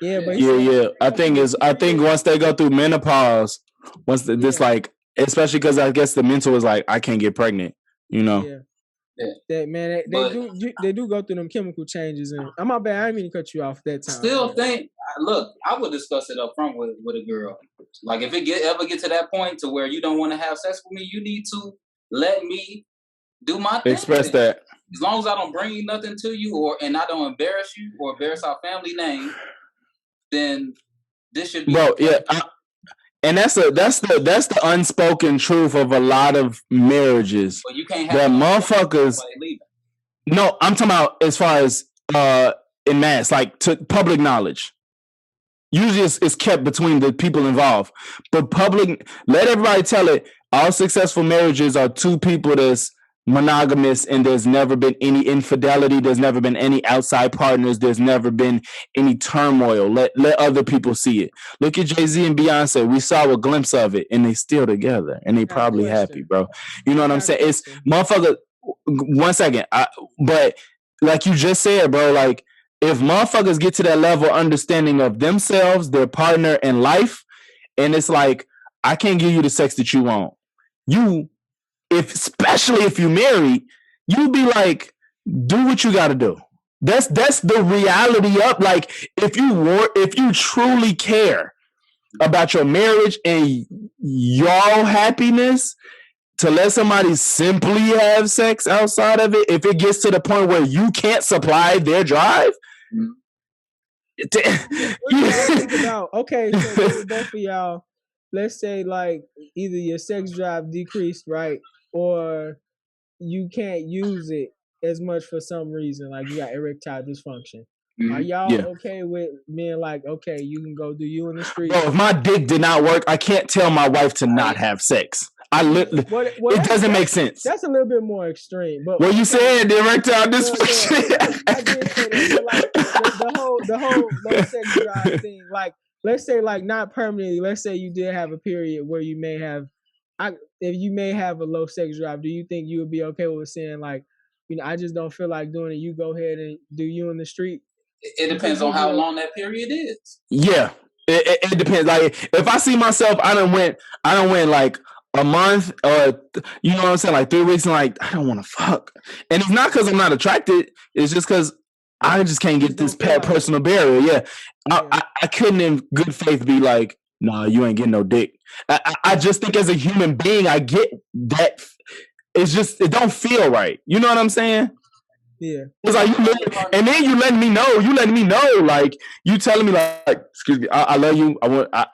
Yeah, but yeah. I think once they go through menopause, this like, especially because I guess the mental is like, I can't get pregnant, you know. Yeah. That man, they do go through them chemical changes, and I'm my bad. I didn't mean to cut you off that time. Still think, look, I would discuss it up front with a girl. Like if it ever get to that point to where you don't want to have sex with me, you need to let me do my thing. Express that. As long as I don't bring nothing to you, and I don't embarrass you or embarrass our family name, then this should be. Bro, yeah. And that's the unspoken truth of a lot of marriages. But you can't have that motherfuckers. No, I'm talking about as far as in mass, like to public knowledge. Usually it's kept between the people involved. But public, let everybody tell it. All successful marriages are two people that's monogamous, and there's never been any infidelity. There's never been any outside partners. There's never been any turmoil. Let other people see it. Look at Jay-Z and Beyonce. We saw a glimpse of it, and they still together, and they probably happy, bro. You know what I'm saying? It's motherfucker. 1 second, but like you just said, bro, like if motherfuckers get to that level of understanding of themselves, their partner, and life, and it's like, I can't give you the sex that you want. Especially if you married, you be like, do what you got to do. That's the reality of, like, if you truly care about your marriage and y'all happiness, to let somebody simply have sex outside of it, if it gets to the point where you can't supply their drive. What do y'all think about? Okay, so both of y'all, let's say like either your sex drive decreased, right? Or you can't use it as much for some reason, like you got erectile dysfunction. Mm-hmm. Are y'all okay with being like, okay, you can go do you in the street? Bro, if my dick did not work, I can't tell my wife to not have sex. It doesn't make sense. That's a little bit more extreme. But you said the erectile dysfunction. I did say that, like the whole low sex drive thing. Like, let's say, like, not permanently. Let's say you did have a period where you may have. If you may have a low sex drive, do you think you would be okay with saying, like, you know, I just don't feel like doing it, you go ahead and do you in the street? It depends on how long that period is. Yeah, it depends. Like, if I see myself, I don't went like a month or, you know what I'm saying, like 3 weeks, and like, I don't want to fuck. And it's not because I'm not attracted. It's just because I just can't get this personal barrier. Yeah. I couldn't in good faith be like, nah, you ain't getting no dick. I just think as a human being, I get that. It's just, it don't feel right. You know what I'm saying? Yeah. It's like, and then you letting me know, like, you telling me like, excuse me, I love you.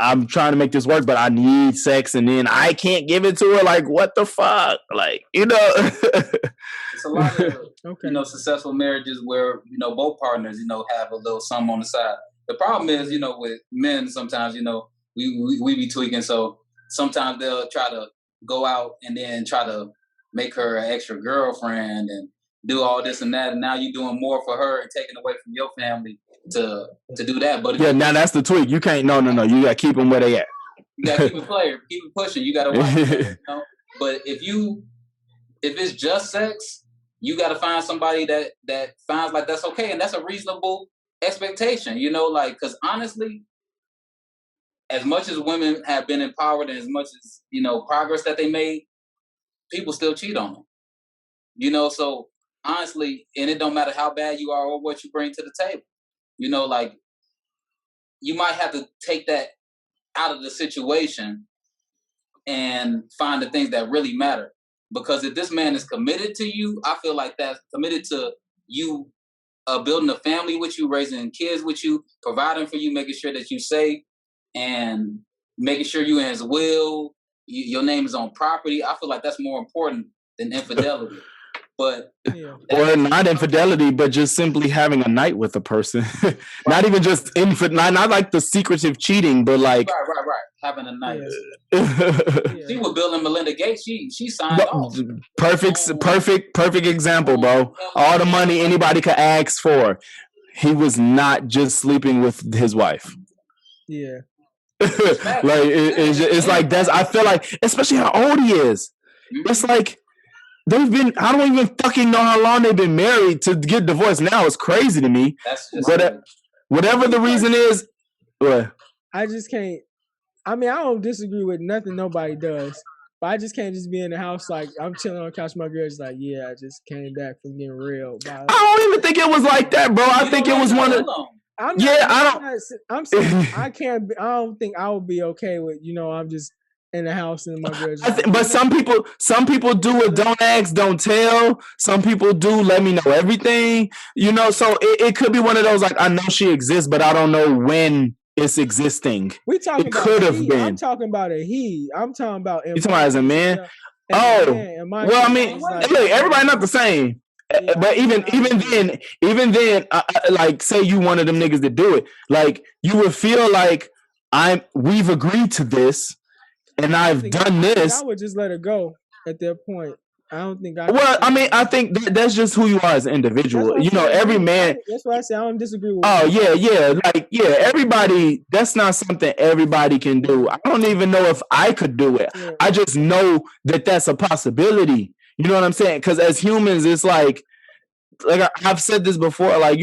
I'm trying to make this work, but I need sex, and then I can't give it to her. Like, what the fuck? Like, you know. It's a lot of, you know, successful marriages where, you know, both partners, you know, have a little something on the side. The problem is, you know, with men, sometimes, you know, we be tweaking. So sometimes they'll try to go out and then try to make her an extra girlfriend and do all this and that. And now you're doing more for her and taking away from your family to do that. But yeah, now that's the tweak. You can't, no. You got to keep them where they at. You got to keep it player, keep it pushing. You got to watch it, you know? But if it's just sex, you got to find somebody that finds like that's okay. And that's a reasonable expectation, you know, like, because honestly, as much as women have been empowered and as much as, you know, progress that they made, people still cheat on them, you know. So honestly, and it don't matter how bad you are or what you bring to the table, you know, like, you might have to take that out of the situation and find the things that really matter. Because if this man is committed to you, I feel like that's committed to you, building a family with you, raising kids with you, providing for you, making sure that you safe, and making sure you in his will, your name is on property. I feel like that's more important than infidelity. But or not infidelity, but just simply having a night with a person. Not even just not like the secretive cheating, but like right. Having a night. She was Bill and Melinda Gates. She signed off. Perfect example, bro. All the money anybody could ask for. He was not just sleeping with his wife. Yeah. Like it's like that's. I feel like, especially how old he is. It's like, They've been, I don't even fucking know how long they've been married. To get divorced now is crazy to me. That's just whatever the reason is. What? I just can't. I mean, I don't disagree with nothing nobody does, but I just can't just be in the house like I'm chilling on the couch. My girl's like, yeah, I just came back from getting real. I don't even think it was like that, bro. I think it was one of. I'm saying I can't. I don't think I would be okay with. I'm just in the house and my girl's. But some people do it. Don't ask, don't tell. Some people do. Let me know everything. So it could be one of those like I know she exists, but I don't know when it's existing. We talking it about could have been. I'm talking about a he. I'm talking about. You talking about as a man? Well, I mean, look, everybody not the same. Yeah, but even then, like say you one of them niggas that do it, like you would feel like we've agreed to this. And I've done this. I would just let it go at that point. I don't think I. Well, I mean, I think that's just who you are as an individual. Every man. That's what I say. I don't disagree with. Oh yeah. Everybody. That's not something everybody can do. I don't even know if I could do it. Yeah. I just know that that's a possibility. You know what I'm saying? Because as humans, it's like I've said this before, like,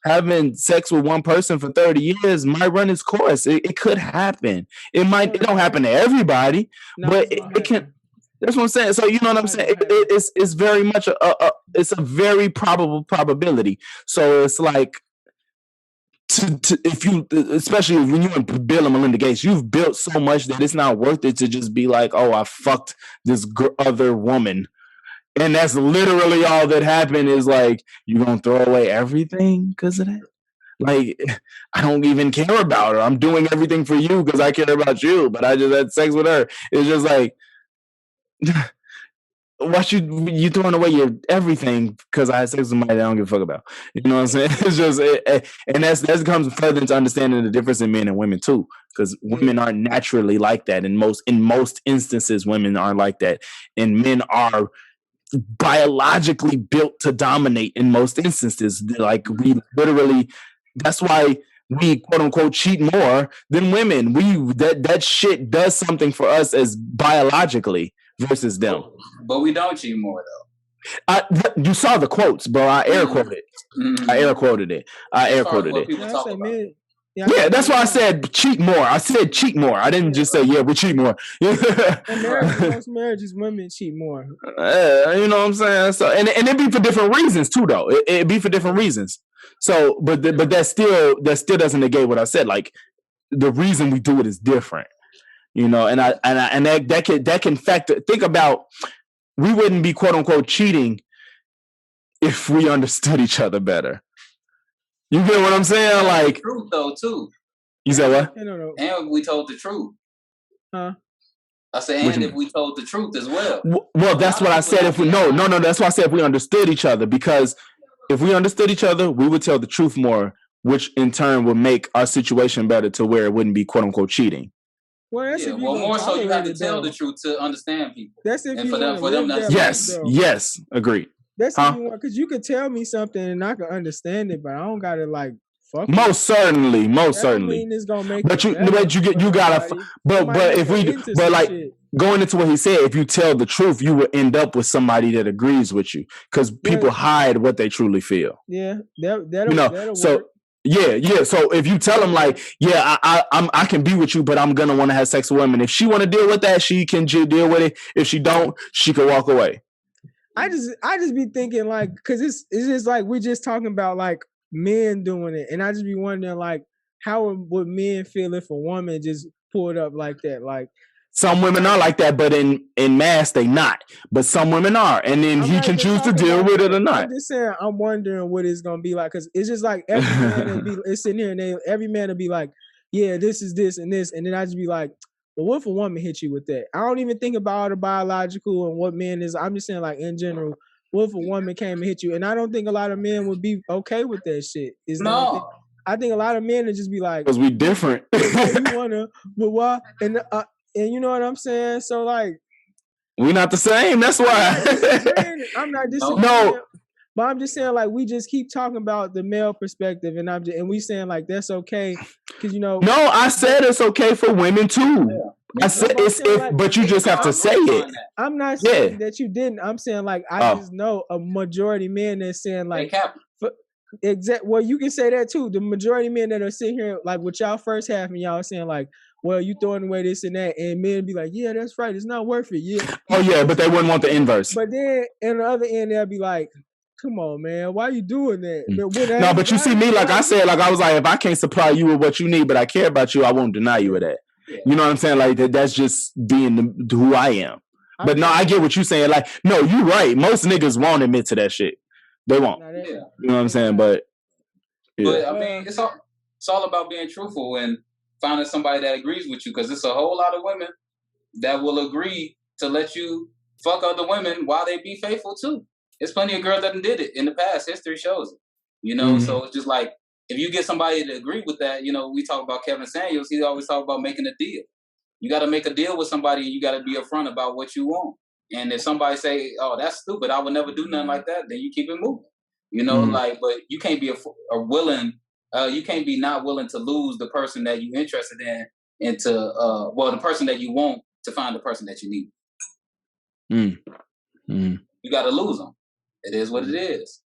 having sex with one person for 30 years might run its course. It could happen. It don't happen to everybody, but it can. That's what I'm saying. So, you know what I'm saying? It's very much it's a very probable probability. So it's like, if you, especially when you and Bill and Melinda Gates, you've built so much that it's not worth it to just be like, oh, I fucked this other woman. And that's literally all that happened is like, you gonna throw away everything because of that? Like, I don't even care about her. I'm doing everything for you because I care about you, but I just had sex with her. It's just like, what you throwing away your everything because I had sex with somebody I don't give a fuck about. You know what I'm saying? It's just, and that comes further into understanding the difference in men and women too, because women aren't naturally like that. In most instances, women aren't like that, and men are biologically built to dominate in most instances. Like we literally, that's why we quote unquote cheat more than women. That shit does something for us as biologically versus them. But we don't cheat more though. You saw the quotes, bro. I air quoted. Mm-hmm. I air quoted it. Yeah, that's why I said cheat more. I said cheat more. I didn't just say, we cheat more. Most marriages, women cheat more. You know what I'm saying? So, and it be for different reasons too, though. It be for different reasons. So, but that still doesn't negate what I said. Like the reason we do it is different, and that can factor. Think about, we wouldn't be quote unquote cheating if we understood each other better. You get what I'm saying? Like truth though too. You said what? And we told the truth. Huh? I said, and if we told the truth as well. Well, that's what I said. If we no. That's why I said if we understood each other, because if we understood each other, we would tell the truth more, which in turn would make our situation better to where it wouldn't be quote unquote cheating. Well, more so you have to tell the truth to understand people. That's if and you for them. Yes, agreed. That's because you could tell me something and I can understand it, but I don't gotta like fuck. Most certainly. Mean it's gonna make but you gotta. But if we like shit. Going into what he said, if you tell the truth, you will end up with somebody that agrees with you because people hide what they truly feel. Yeah, that'll so. Work. Yeah. So if you tell them like, I can be with you, but I'm gonna want to have sex with women. If she want to deal with that, she can deal with it. If she don't, she can walk away. I just be thinking like, cause it's just like we just talking about like men doing it, and I just be wondering like, how would men feel if a woman just pulled up like that? Like some women are like that, but in mass they not. But some women are, and then he can choose to deal with it or not. I'm just saying, I'm wondering what it's gonna be like, cause it's just like every man will be sitting here, and every man will be like, yeah, this is this and this, and then I just be like, well, what if a woman hit you with that? I don't even think about the biological and what men is. I'm just saying, like, in general, what if a woman came and hit you? And I don't think a lot of men would be okay with that shit. No. I think a lot of men would just be like, because we different. You wanna, but why? And you know what I'm saying? So, like, we're not the same. That's why. I'm not disagreeing. No. But I'm just saying, like, we just keep talking about the male perspective, and we saying like that's okay, because No, I said it's okay for women too. Yeah. I said it's if, like, but you just have to say it. I'm not saying that you didn't. I'm saying like I just know a majority men that's saying like well, you can say that too. The majority men that are sitting here like with y'all first half and y'all saying like, well, you throwing away this and that, and men be like, yeah, that's right, it's not worth it. Yeah. Oh yeah, but they wouldn't want the inverse. But then on the other end, they'll be like, come on, man, why are you doing that? No, but you see me, like I said, like I was like, if I can't supply you with what you need, but I care about you, I won't deny you of that. Yeah. You know what I'm saying? Like that's just being who I am. But no, I get what you're saying. Like, no, you're right. Most niggas won't admit to that shit. They won't. Yeah. You know what I'm saying? But I mean, it's all about being truthful and finding somebody that agrees with you, because it's a whole lot of women that will agree to let you fuck other women while they be faithful too. There's plenty of girls that did it in the past. History shows it. You know, so it's just like, if you get somebody to agree with that, you know, we talk about Kevin Samuels, he always talk about making a deal. You got to make a deal with somebody, and you got to be upfront about what you want. And if somebody say, oh, that's stupid, I would never do nothing like that, then you keep it moving. You know, like, but you can't be you can't be not willing to lose the person that you're interested in into, the person that you want to find the person that you need. You got to lose them. It is what it is.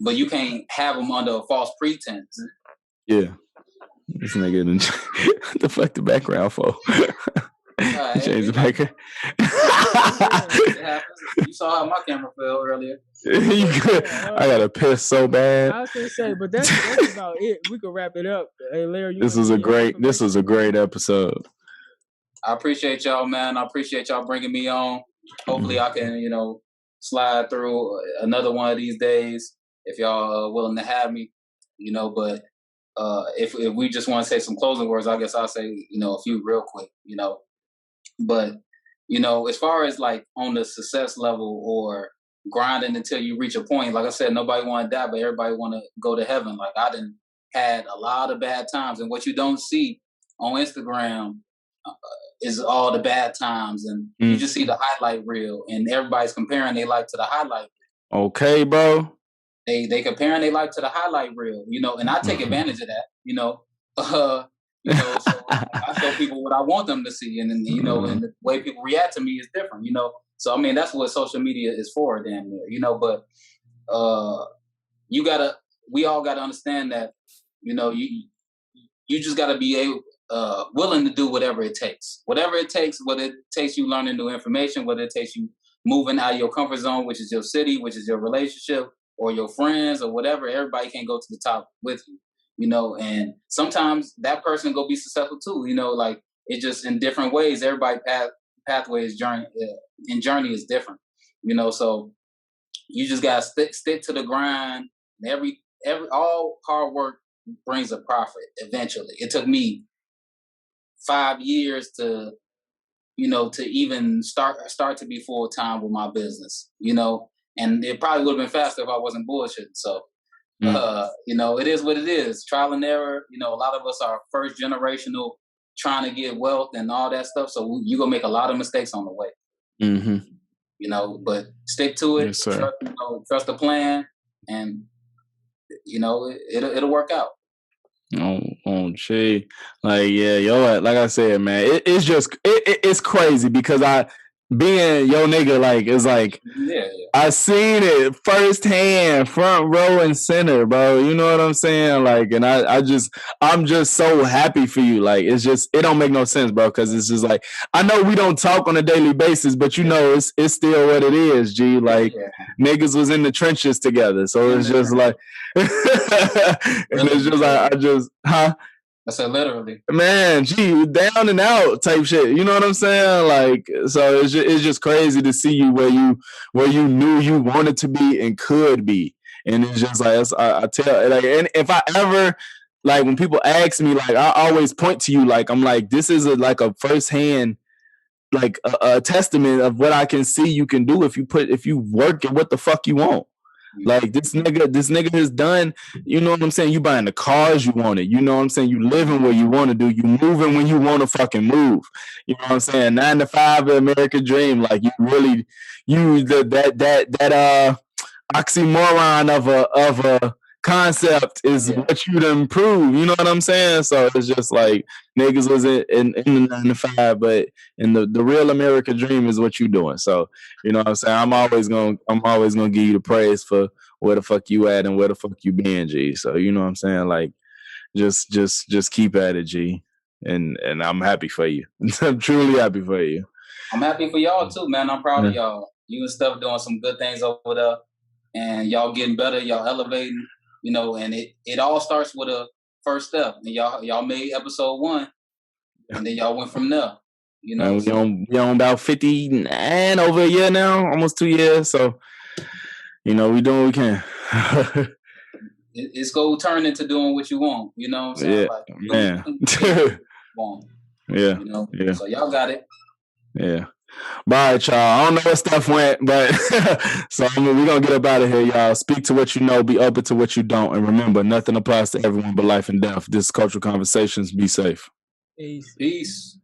But you can't have them under a false pretense. Yeah. This nigga the fuck the background for? Change the background. You saw how my camera fell earlier. I gotta piss so bad. I was gonna say, but that's about it. We can wrap it up. Hey, Larry, this was a great episode. I appreciate y'all, man. I appreciate y'all bringing me on. Hopefully, I can, you know, slide through another one of these days if y'all are willing to have me. You know, but if we just want to say some closing words, I guess I'll say, you know, a few real quick. You know, but you know, as far as like on the success level or grinding until you reach a point, like I said, nobody want to die, but everybody want to go to heaven. Like I done had a lot of bad times, and what you don't see on Instagram is all the bad times, and you just see the highlight reel, and everybody's comparing their life to the highlight reel. Okay, bro. They comparing their life to the highlight reel, you know, and I take advantage of that, you know. You know, so I show people what I want them to see, and then, you know, and the way people react to me is different, you know. So I mean, that's what social media is for, damn near, you know. But we all gotta understand that, you know, you just gotta be willing to do whatever it takes, whether it takes you learning new information, whether it takes you moving out of your comfort zone, which is your city, which is your relationship, or your friends, or whatever. Everybody can't go to the top with you. You know, and sometimes that person go be successful too. You know, like it's just in different ways. Everybody pathway is journey is different. You know, so you just gotta stick to the grind. All hard work brings a profit eventually. It took me 5 years to, you know, to even start to be full time with my business. You know, and it probably would have been faster if I wasn't bullshitting. So. You know, it is what it is. Trial and error. You know, a lot of us are first generational trying to get wealth and all that stuff. So you're going to make a lot of mistakes on the way. You know, but stick to it. Yes, trust the plan, and, you know, it'll work out. Gee. Like, yeah, yo, like I said, man, it's just, it's crazy because being your nigga, like, it's like, I seen it firsthand, front row and center, bro. You know what I'm saying? Like, and I'm just so happy for you. Like, it's just, it don't make no sense, bro. Cause it's just like, I know we don't talk on a daily basis, but you know, it's still what it is, G. Like, niggas was in the trenches together. So it's just like, and it's just like, I said literally. Man, gee, down and out type shit. You know what I'm saying? Like, so it's just crazy to see you where you knew you wanted to be and could be. And it's just like, I tell, like, and if I ever, like, when people ask me, like, I always point to you, like, I'm like, this is like a firsthand, like a testament of what I can see you can do if you work at what the fuck you want. Like this nigga has done, you know what I'm saying? You buying the cars you wanted, you know what I'm saying? You living where you want to do, you moving when you want to fucking move. You know what I'm saying? 9 to 5, the American dream. Like you really, that oxymoron of a concept is what you done prove. You know what I'm saying? So it's just like niggas was in the 9 to 5, but in the real American dream is what you doing. So you know what I'm saying? I'm always gonna give you the praise for where the fuck you at and where the fuck you been, G. So you know what I'm saying? Like just keep at it, G. And I'm happy for you. I'm truly happy for you. I'm happy for y'all too, man. I'm proud of y'all. You and Steph doing some good things over there, and y'all getting better. Y'all elevating, you know. And it all starts with a first step. And y'all made episode 1, and then y'all went from there. You know, we on about 59 over a year now, almost 2 years. So you know, we doing what we can. It's go turn into doing what you want. You know what I'm saying? Yeah, like, man. You know? Yeah. So y'all got it. Yeah. Bye, y'all. I don't know where stuff went, but so we're going to get up out of here, y'all. Speak to what you know, be open to what you don't. And remember, nothing applies to everyone but life and death. This is Cultural Conversations. Be safe. Peace. Peace.